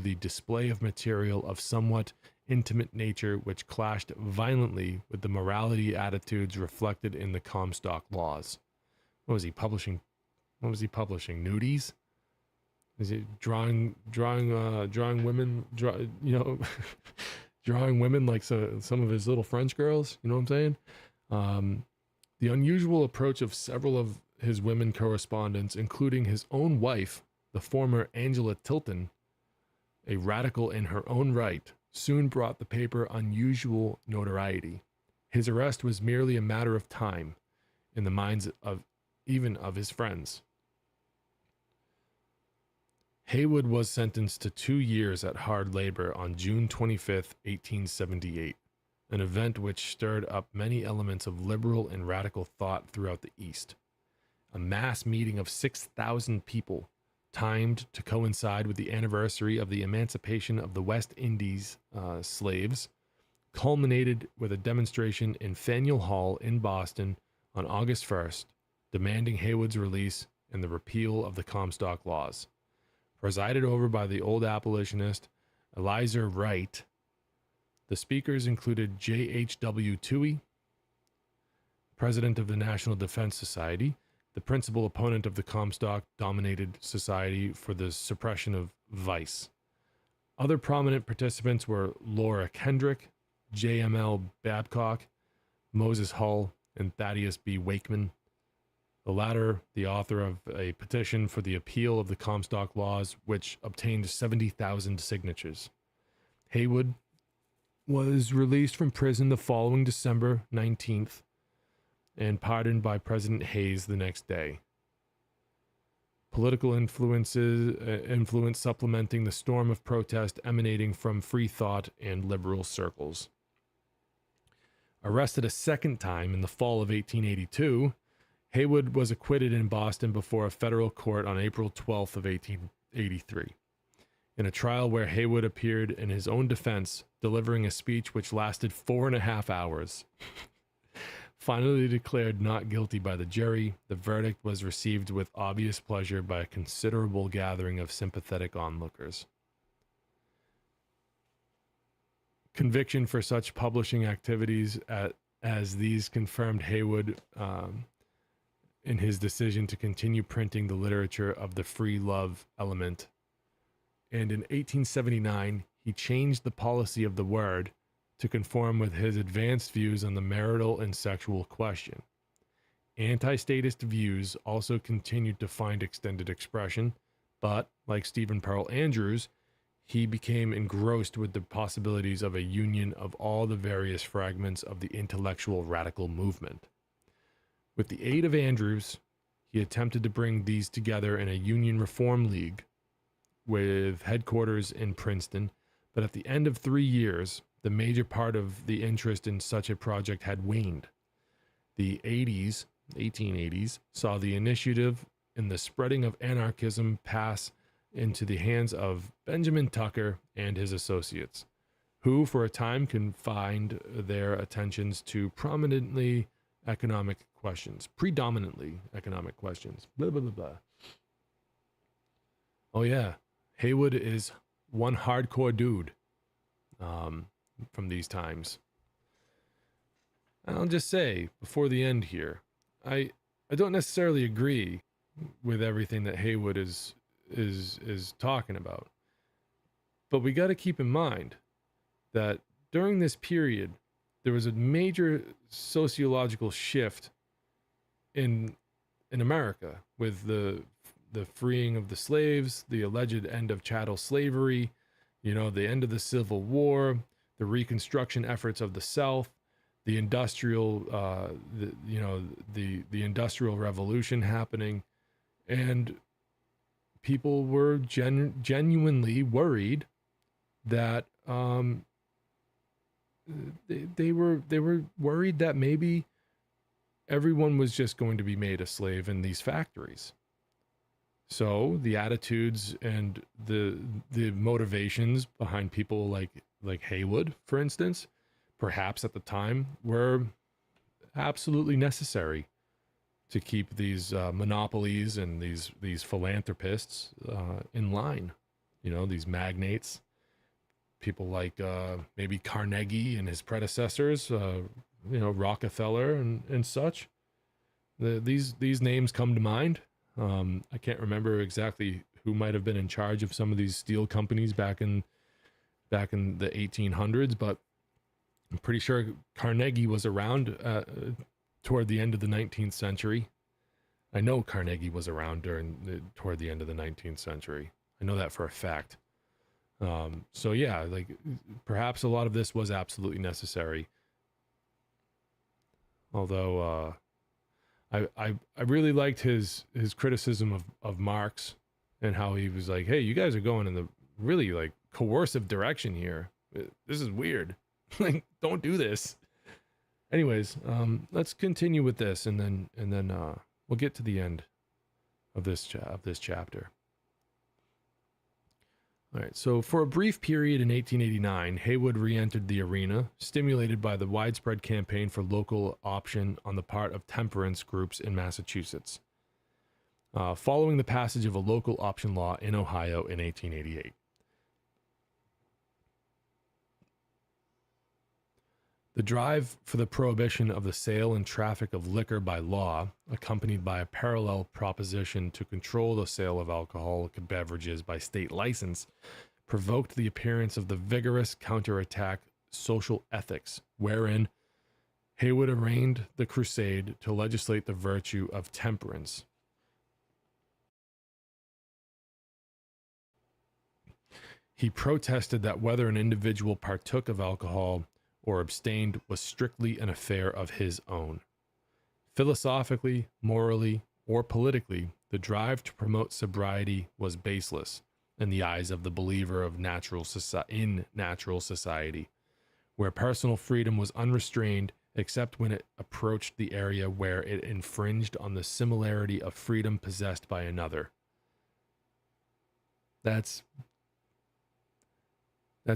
the display of material of somewhat intimate nature which clashed violently with the morality attitudes reflected in the Comstock laws. What was he publishing? Nudies? Is he drawing women, drawing women like some of his little French girls? You know what I'm saying? The unusual approach of several of his women correspondents, including his own wife, the former Angela Tilton, a radical in her own right, soon brought the paper unusual notoriety. His arrest was merely a matter of time in the minds of even of his friends. Heywood was sentenced to 2 years at hard labor on June 25th, 1878, an event which stirred up many elements of liberal and radical thought throughout the East. A mass meeting of 6,000 people, timed to coincide with the anniversary of the emancipation of the West Indies slaves, culminated with a demonstration in Faneuil Hall in Boston on August 1st, demanding Heywood's release and the repeal of the Comstock laws. Presided over by the old abolitionist Elizur Wright, the speakers included J.H.W. Toohey, president of the National Defense Society, the principal opponent of the Comstock-dominated Society for the Suppression of Vice. Other prominent participants were Laura Kendrick, J.M.L. Babcock, Moses Hull, and Thaddeus B. Wakeman. The latter, the author of a petition for the appeal of the Comstock laws, which obtained 70,000 signatures. Heywood was released from prison the following December 19th and pardoned by President Hayes the next day. Political influence supplementing the storm of protest emanating from free thought and liberal circles. Arrested a second time in the fall of 1882, Heywood was acquitted in Boston before a federal court on April 12th of 1883. In a trial where Heywood appeared in his own defense, delivering a speech which lasted 4.5 hours. Finally declared not guilty by the jury, the verdict was received with obvious pleasure by a considerable gathering of sympathetic onlookers. Conviction for such publishing activities as these confirmed Heywood in his decision to continue printing the literature of the free love element. And in 1879, he changed the policy of the Word to conform with his advanced views on the marital and sexual question. Anti-statist views also continued to find extended expression, but, like Stephen Pearl Andrews, he became engrossed with the possibilities of a union of all the various fragments of the intellectual radical movement. With the aid of Andrews, he attempted to bring these together in a Union Reform League with headquarters in Princeton, but at the end of 3 years, the major part of the interest in such a project had waned. The 1880s, saw the initiative in the spreading of anarchism pass into the hands of Benjamin Tucker and his associates, who for a time confined their attentions to predominantly economic questions. Blah, blah, blah, blah. Oh yeah, Heywood is one hardcore dude from these times. I'll just say, before the end here, I don't necessarily agree with everything that Heywood is talking about. But we got to keep in mind that during this period, there was a major sociological shift in America with the freeing of the slaves, the alleged end of chattel slavery, the end of the Civil War, the Reconstruction efforts of the South, the industrial, the Industrial Revolution happening, and people were genuinely worried that they were worried that maybe everyone was just going to be made a slave in these factories. So the attitudes and the motivations behind people like Heywood, for instance, perhaps at the time, were absolutely necessary to keep these monopolies and these philanthropists in line. These magnates, people like maybe Carnegie and his predecessors, Rockefeller and such. These names come to mind. I can't remember exactly who might have been in charge of some of these steel companies back in the 1800s, but I'm pretty sure Carnegie was around toward the end of the 19th century. I know Carnegie was around toward the end of the 19th century. I know that for a fact. So yeah, perhaps a lot of this was absolutely necessary. Although I really liked his criticism of Marx and how he was like, hey, you guys are going in the really coercive direction here. This is weird. Don't do this. Anyways, let's continue with this, and then we'll get to the end of this chapter. All right, so for a brief period in 1889, Heywood re-entered the arena, stimulated by the widespread campaign for local option on the part of temperance groups in Massachusetts, following the passage of a local option law in Ohio in 1888. The drive for the prohibition of the sale and traffic of liquor by law, accompanied by a parallel proposition to control the sale of alcoholic beverages by state license, provoked the appearance of the vigorous counterattack Social Ethics, wherein Heywood arraigned the crusade to legislate the virtue of temperance. He protested that whether an individual partook of alcohol or abstained was strictly an affair of his own. Philosophically, morally, or politically, the drive to promote sobriety was baseless in the eyes of the believer of natural society, where personal freedom was unrestrained except when it approached the area where it infringed on the similarity of freedom possessed by another. That's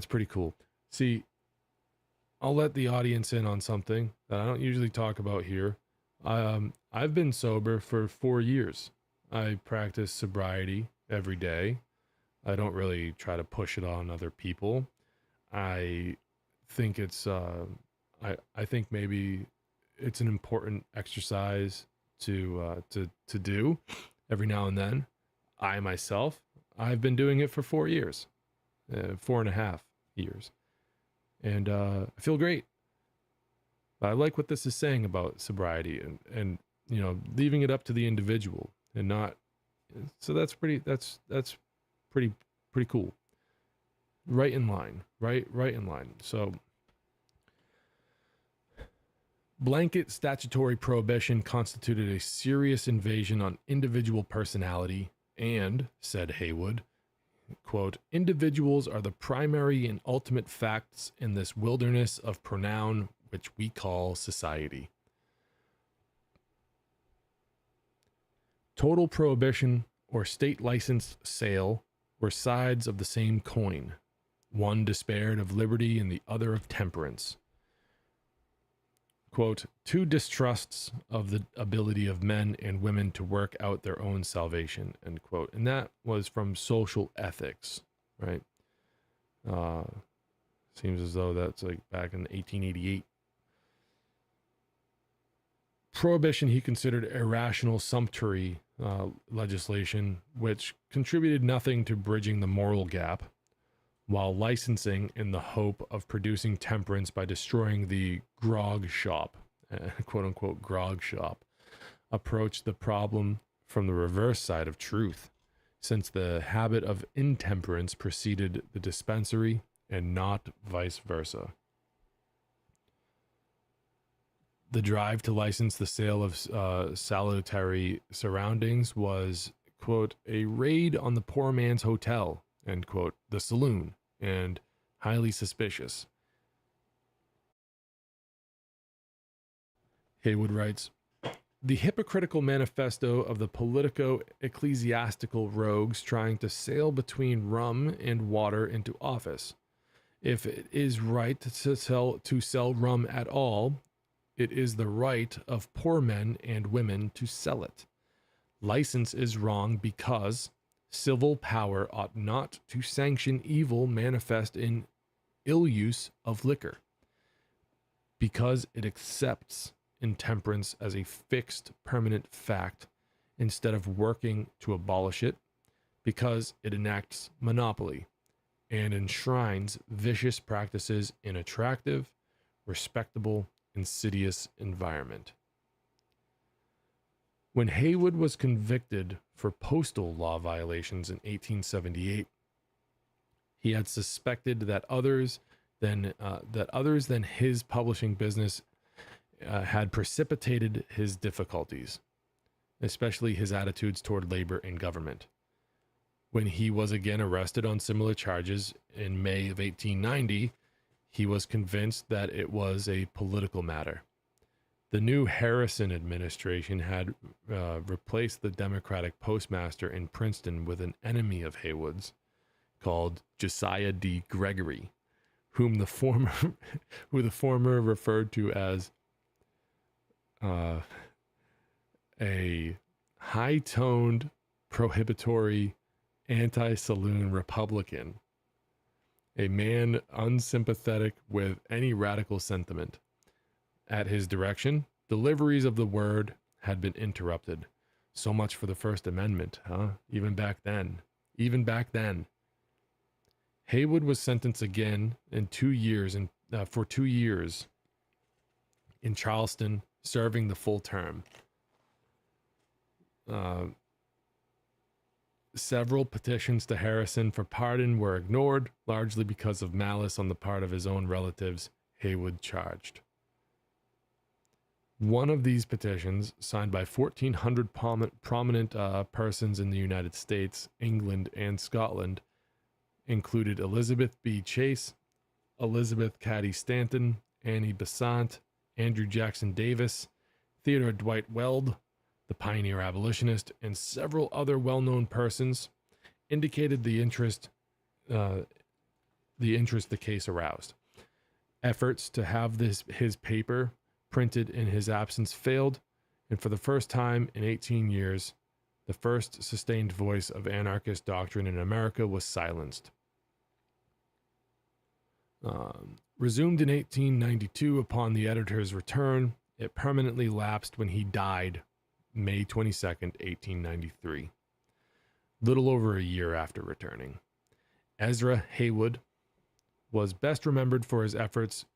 pretty cool. See, I'll let the audience in on something that I don't usually talk about here. I've been sober for 4 years. I practice sobriety every day. I don't really try to push it on other people. I think it's I think maybe it's an important exercise to do every now and then. I myself, I've been doing it for 4 years, 4.5 years, and I feel great. I like what this is saying about sobriety and leaving it up to the individual and not. So that's pretty cool. Right in line. So blanket statutory prohibition constituted a serious invasion on individual personality and, said Heywood, quote, individuals are the primary and ultimate facts in this wilderness of pronoun which we call society. Total prohibition or state licensed sale were sides of the same coin. One despaired of liberty and the other of temperance. Quote, two distrusts of the ability of men and women to work out their own salvation, end quote. And that was from Social Ethics, right? Seems as though that's like back in 1888. Prohibition he considered irrational sumptuary legislation, which contributed nothing to bridging the moral gap, while licensing in the hope of producing temperance by destroying the grog shop, quote-unquote grog shop, approached the problem from the reverse side of truth, since the habit of intemperance preceded the dispensary and not vice versa. The drive to license the sale of salutary surroundings was, quote, a raid on the poor man's hotel, end quote, the saloon, and highly suspicious. Heywood writes, the hypocritical manifesto of the politico-ecclesiastical rogues trying to sail between rum and water into office. If it is right to sell rum at all, it is the right of poor men and women to sell it. License is wrong because civil power ought not to sanction evil manifest in ill use of liquor, because it accepts intemperance as a fixed, permanent fact instead of working to abolish it, because it enacts monopoly and enshrines vicious practices in attractive, respectable, insidious environment. When Heywood was convicted for postal law violations in 1878, he had suspected that others than his publishing business had precipitated his difficulties, especially his attitudes toward labor and government. When he was again arrested on similar charges in May of 1890, he was convinced that it was a political matter. The new Harrison administration had replaced the Democratic postmaster in Princeton with an enemy of Heywood's called Josiah D. Gregory, who the former referred to as a high-toned, prohibitory, anti-saloon Republican, a man unsympathetic with any radical sentiment. At his direction, deliveries of the word had been interrupted. So much for the First Amendment, huh? Even back then. Heywood was sentenced again in 2 years for 2 years in Charleston, serving the full term. Several petitions to Harrison for pardon were ignored, largely because of malice on the part of his own relatives, Heywood charged. One of these petitions, signed by 1,400 prominent persons in the United States, England, and Scotland, included Elizabeth B. Chase, Elizabeth Cady Stanton, Annie Besant, Andrew Jackson Davis, Theodore Dwight Weld, the pioneer abolitionist, and several other well-known persons, indicated the interest the case aroused. Efforts to have his paper printed in his absence failed, and for the first time in 18 years, the first sustained voice of anarchist doctrine in America was silenced. Resumed in 1892 upon the editor's return, it permanently lapsed when he died May 22nd, 1893, little over a year after returning. Ezra Heywood was best remembered for his efforts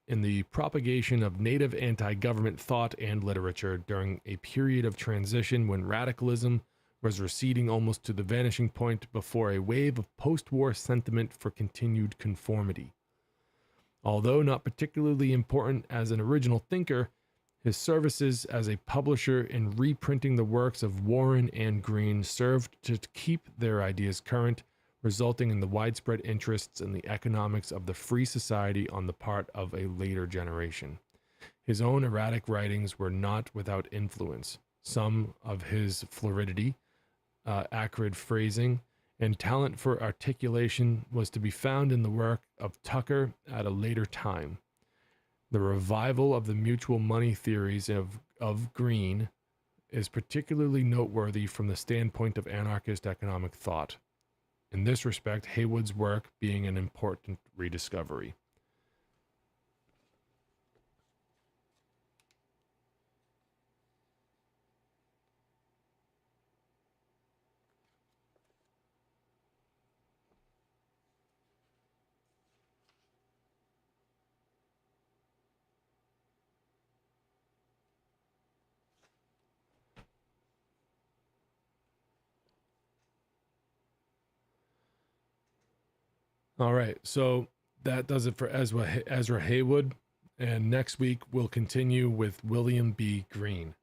in the propagation of native anti-government thought and literature during a period of transition when radicalism was receding almost to the vanishing point before a wave of post-war sentiment for continued conformity. Although not particularly important as an original thinker, his services as a publisher in reprinting the works of Warren and Green served to keep their ideas current, resulting in the widespread interests in the economics of the free society on the part of a later generation. His own erratic writings were not without influence. Some of his fluidity, acrid phrasing, and talent for articulation was to be found in the work of Tucker at a later time. The revival of the mutual money theories of Green is particularly noteworthy from the standpoint of anarchist economic thought. In this respect, Heywood's work being an important rediscovery. All right, so that does it for Ezra Heywood, and next week we'll continue with William B. Green.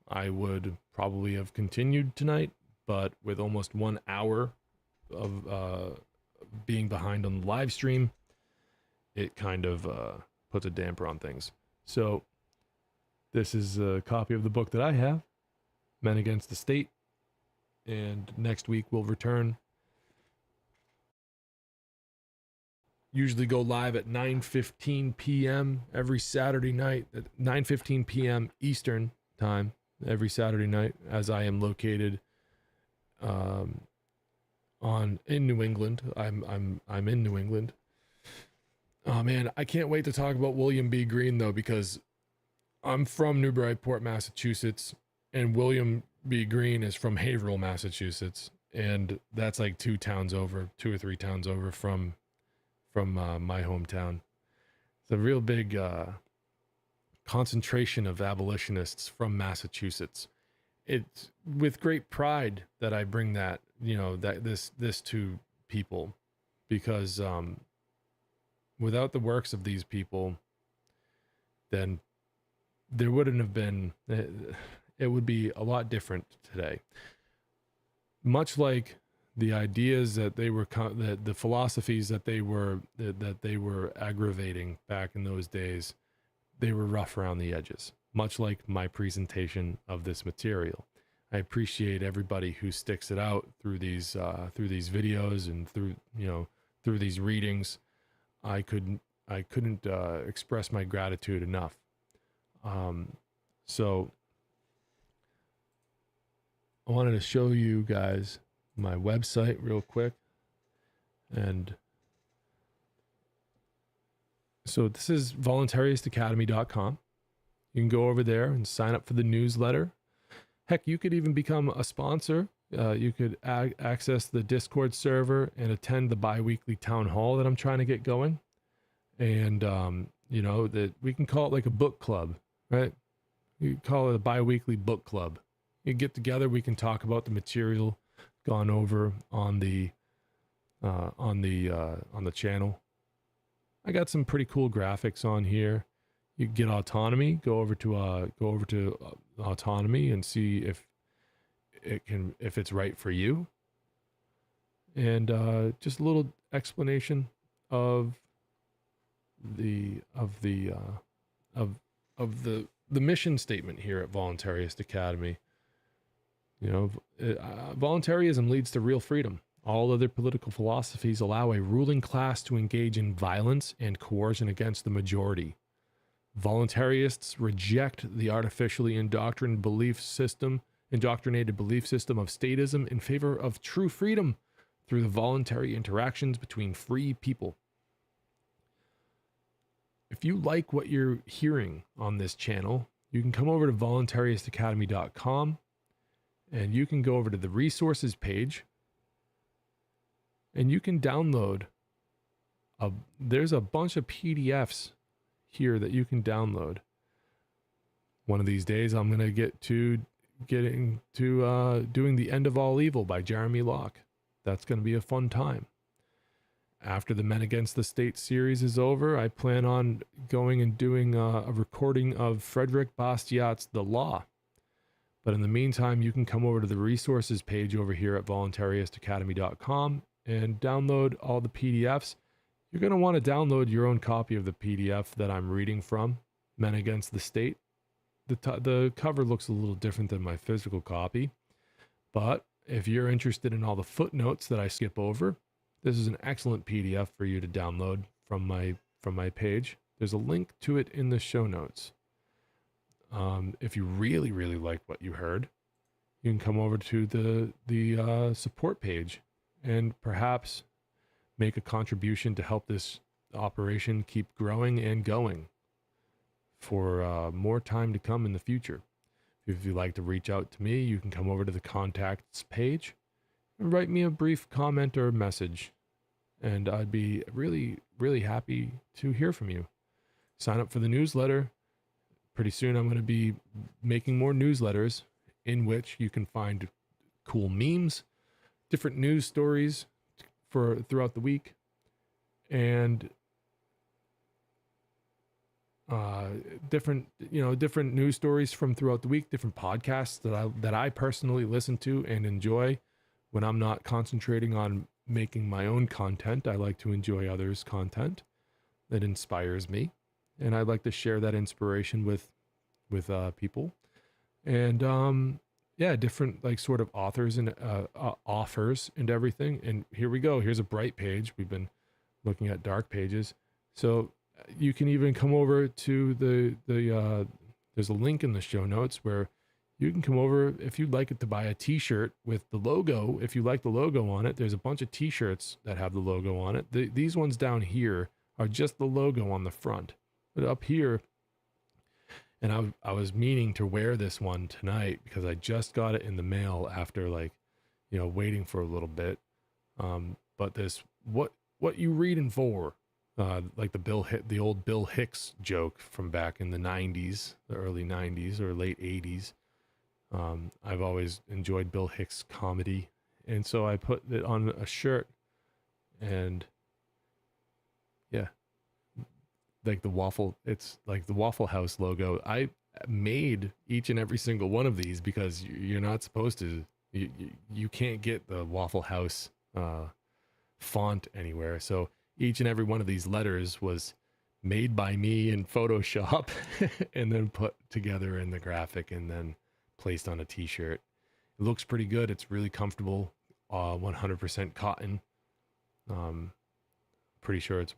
I would probably have continued tonight, but with almost 1 hour of being behind on the live stream, it kind of puts a damper on things. So this is a copy of the book that I have, Men Against the State, and next week we'll return. Usually go live at 9:15 p.m. every Saturday night, at 9:15 p.m. Eastern time every Saturday night, as I am located in New England. I'm in New England. Oh man, I can't wait to talk about William B. Green though, because I'm from Newburyport, Massachusetts, and William B. Green is from Haverhill, Massachusetts, and that's like 2 or 3 towns over from my hometown. It's a real big concentration of abolitionists from Massachusetts. It's with great pride that I bring that, that this to people, because without the works of these people, then there wouldn't have been, it would be a lot different today. Much like the ideas that they were, the philosophies that they were aggravating back in those days, they were rough around the edges, much like my presentation of this material. I appreciate everybody who sticks it out through these videos and through these readings. I couldn't express my gratitude enough. So I wanted to show you guys my website real quick. And so this is voluntaristacademy.com. You can go over there and sign up for the newsletter. Heck, you could even become a sponsor. You could access the Discord server and attend the bi-weekly town hall that I'm trying to get going. And, that we can call it like a book club, right? You call it a bi-weekly book club. You get together, we can talk about the material gone over on the channel. I got some pretty cool graphics on here. You get AUTONOMY. Go over to AUTONOMY and see if it's right for you. And just a little explanation of the mission statement here at Voluntarist Academy. Voluntarism leads to real freedom. All other political philosophies allow a ruling class to engage in violence and coercion against the majority. Voluntarists reject the artificially indoctrinated belief system of statism in favor of true freedom, through the voluntary interactions between free people. If you like what you're hearing on this channel, you can come over to voluntaristacademy.com and you can go over to the resources page and you can download there's a bunch of PDFs here that you can download. One of these days I'm going to get to doing The End of All Evil by Jeremy Locke. That's going to be a fun time. After the Men Against the State series is over, I plan on going and doing a recording of Frederick Bastiat's The Law. But in the meantime, you can come over to the resources page over here at voluntaristacademy.com and download all the PDFs. You're going to want to download your own copy of the PDF that I'm reading from, Men Against the State. The cover looks a little different than my physical copy, but if you're interested in all the footnotes that I skip over, this is an excellent PDF for you to download from my page. There's a link to it in the show notes. If you really, really like what you heard, you can come over to the support page and perhaps make a contribution to help this operation keep growing and going for more time to come in the future. If you'd like to reach out to me, you can come over to the contacts page and write me a brief comment or message. And I'd be really, really happy to hear from you. Sign up for the newsletter. Pretty soon I'm going to be making more newsletters in which you can find cool memes, different news stories for throughout the week, and different news stories from throughout the week, different podcasts that I personally listen to and enjoy when I'm not concentrating on making my own content. I like to enjoy others' content that inspires me, and I like to share that inspiration with people, and different like sort of authors and offers and everything. And here we go. Here's a bright page. We've been looking at dark pages, so you can even come over to there's a link in the show notes where you can come over if you'd like it to buy a t-shirt with the logo. If you like the logo on it, there's a bunch of t-shirts that have the logo on it. These ones down here are just the logo on the front, but up here, and I was meaning to wear this one tonight because I just got it in the mail after waiting for a little bit. But this, what you reading for? Like the old Bill Hicks joke from back in the 90s, the early 90s or late 80s. I've always enjoyed Bill Hicks comedy, and so I put it on a shirt, and yeah, like it's like the Waffle House logo. I made each and every single one of these because you're not supposed to, you can't get the Waffle House font anywhere. So each and every one of these letters was made by me in Photoshop and then put together in the graphic and then placed on a t-shirt. It looks pretty good. It's really comfortable. 100% cotton. Pretty sure it's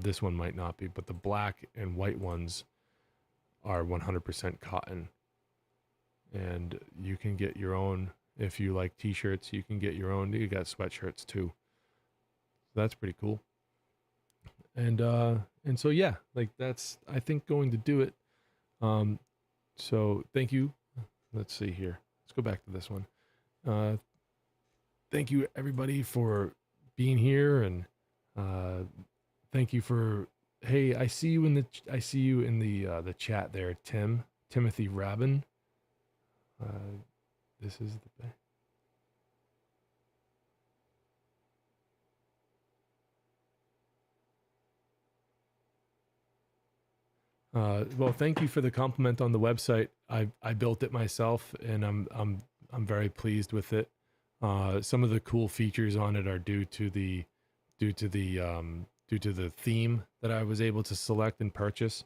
this one might not be, but the black and white ones are 100% cotton. And you can get your own, if you like t-shirts, you can get your own. You got sweatshirts too. So that's pretty cool. And so yeah, like that's, I think, going to do it. So thank you. Let's see here. Let's go back to this one. Thank you everybody for being here, and thank you for, hey, I see you in the chat there, Timothy Rabin. This is the well, thank you for the compliment on the website. I built it myself, and I'm very pleased with it. Some of the cool features on it are due to the theme that I was able to select and purchase.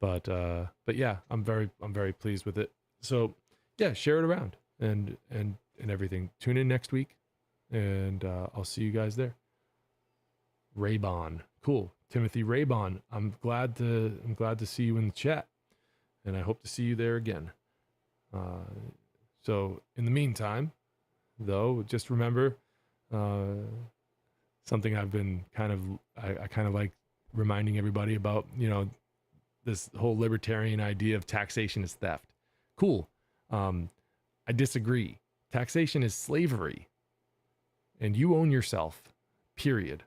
But yeah, I'm very pleased with it. So yeah, share it around and everything. Tune in next week, and I'll see you guys there. Raybon, cool. Timothy Raybon, I'm glad to see you in the chat, and I hope to see you there again. So in the meantime, though, just remember, Something I've been I kind of like reminding everybody about, you know, this whole libertarian idea of taxation is theft. Cool. I disagree. Taxation is slavery. And you own yourself. Period.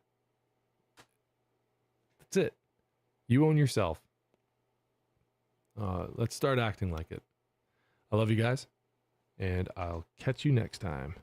That's it. You own yourself. Let's start acting like it. I love you guys, and I'll catch you next time.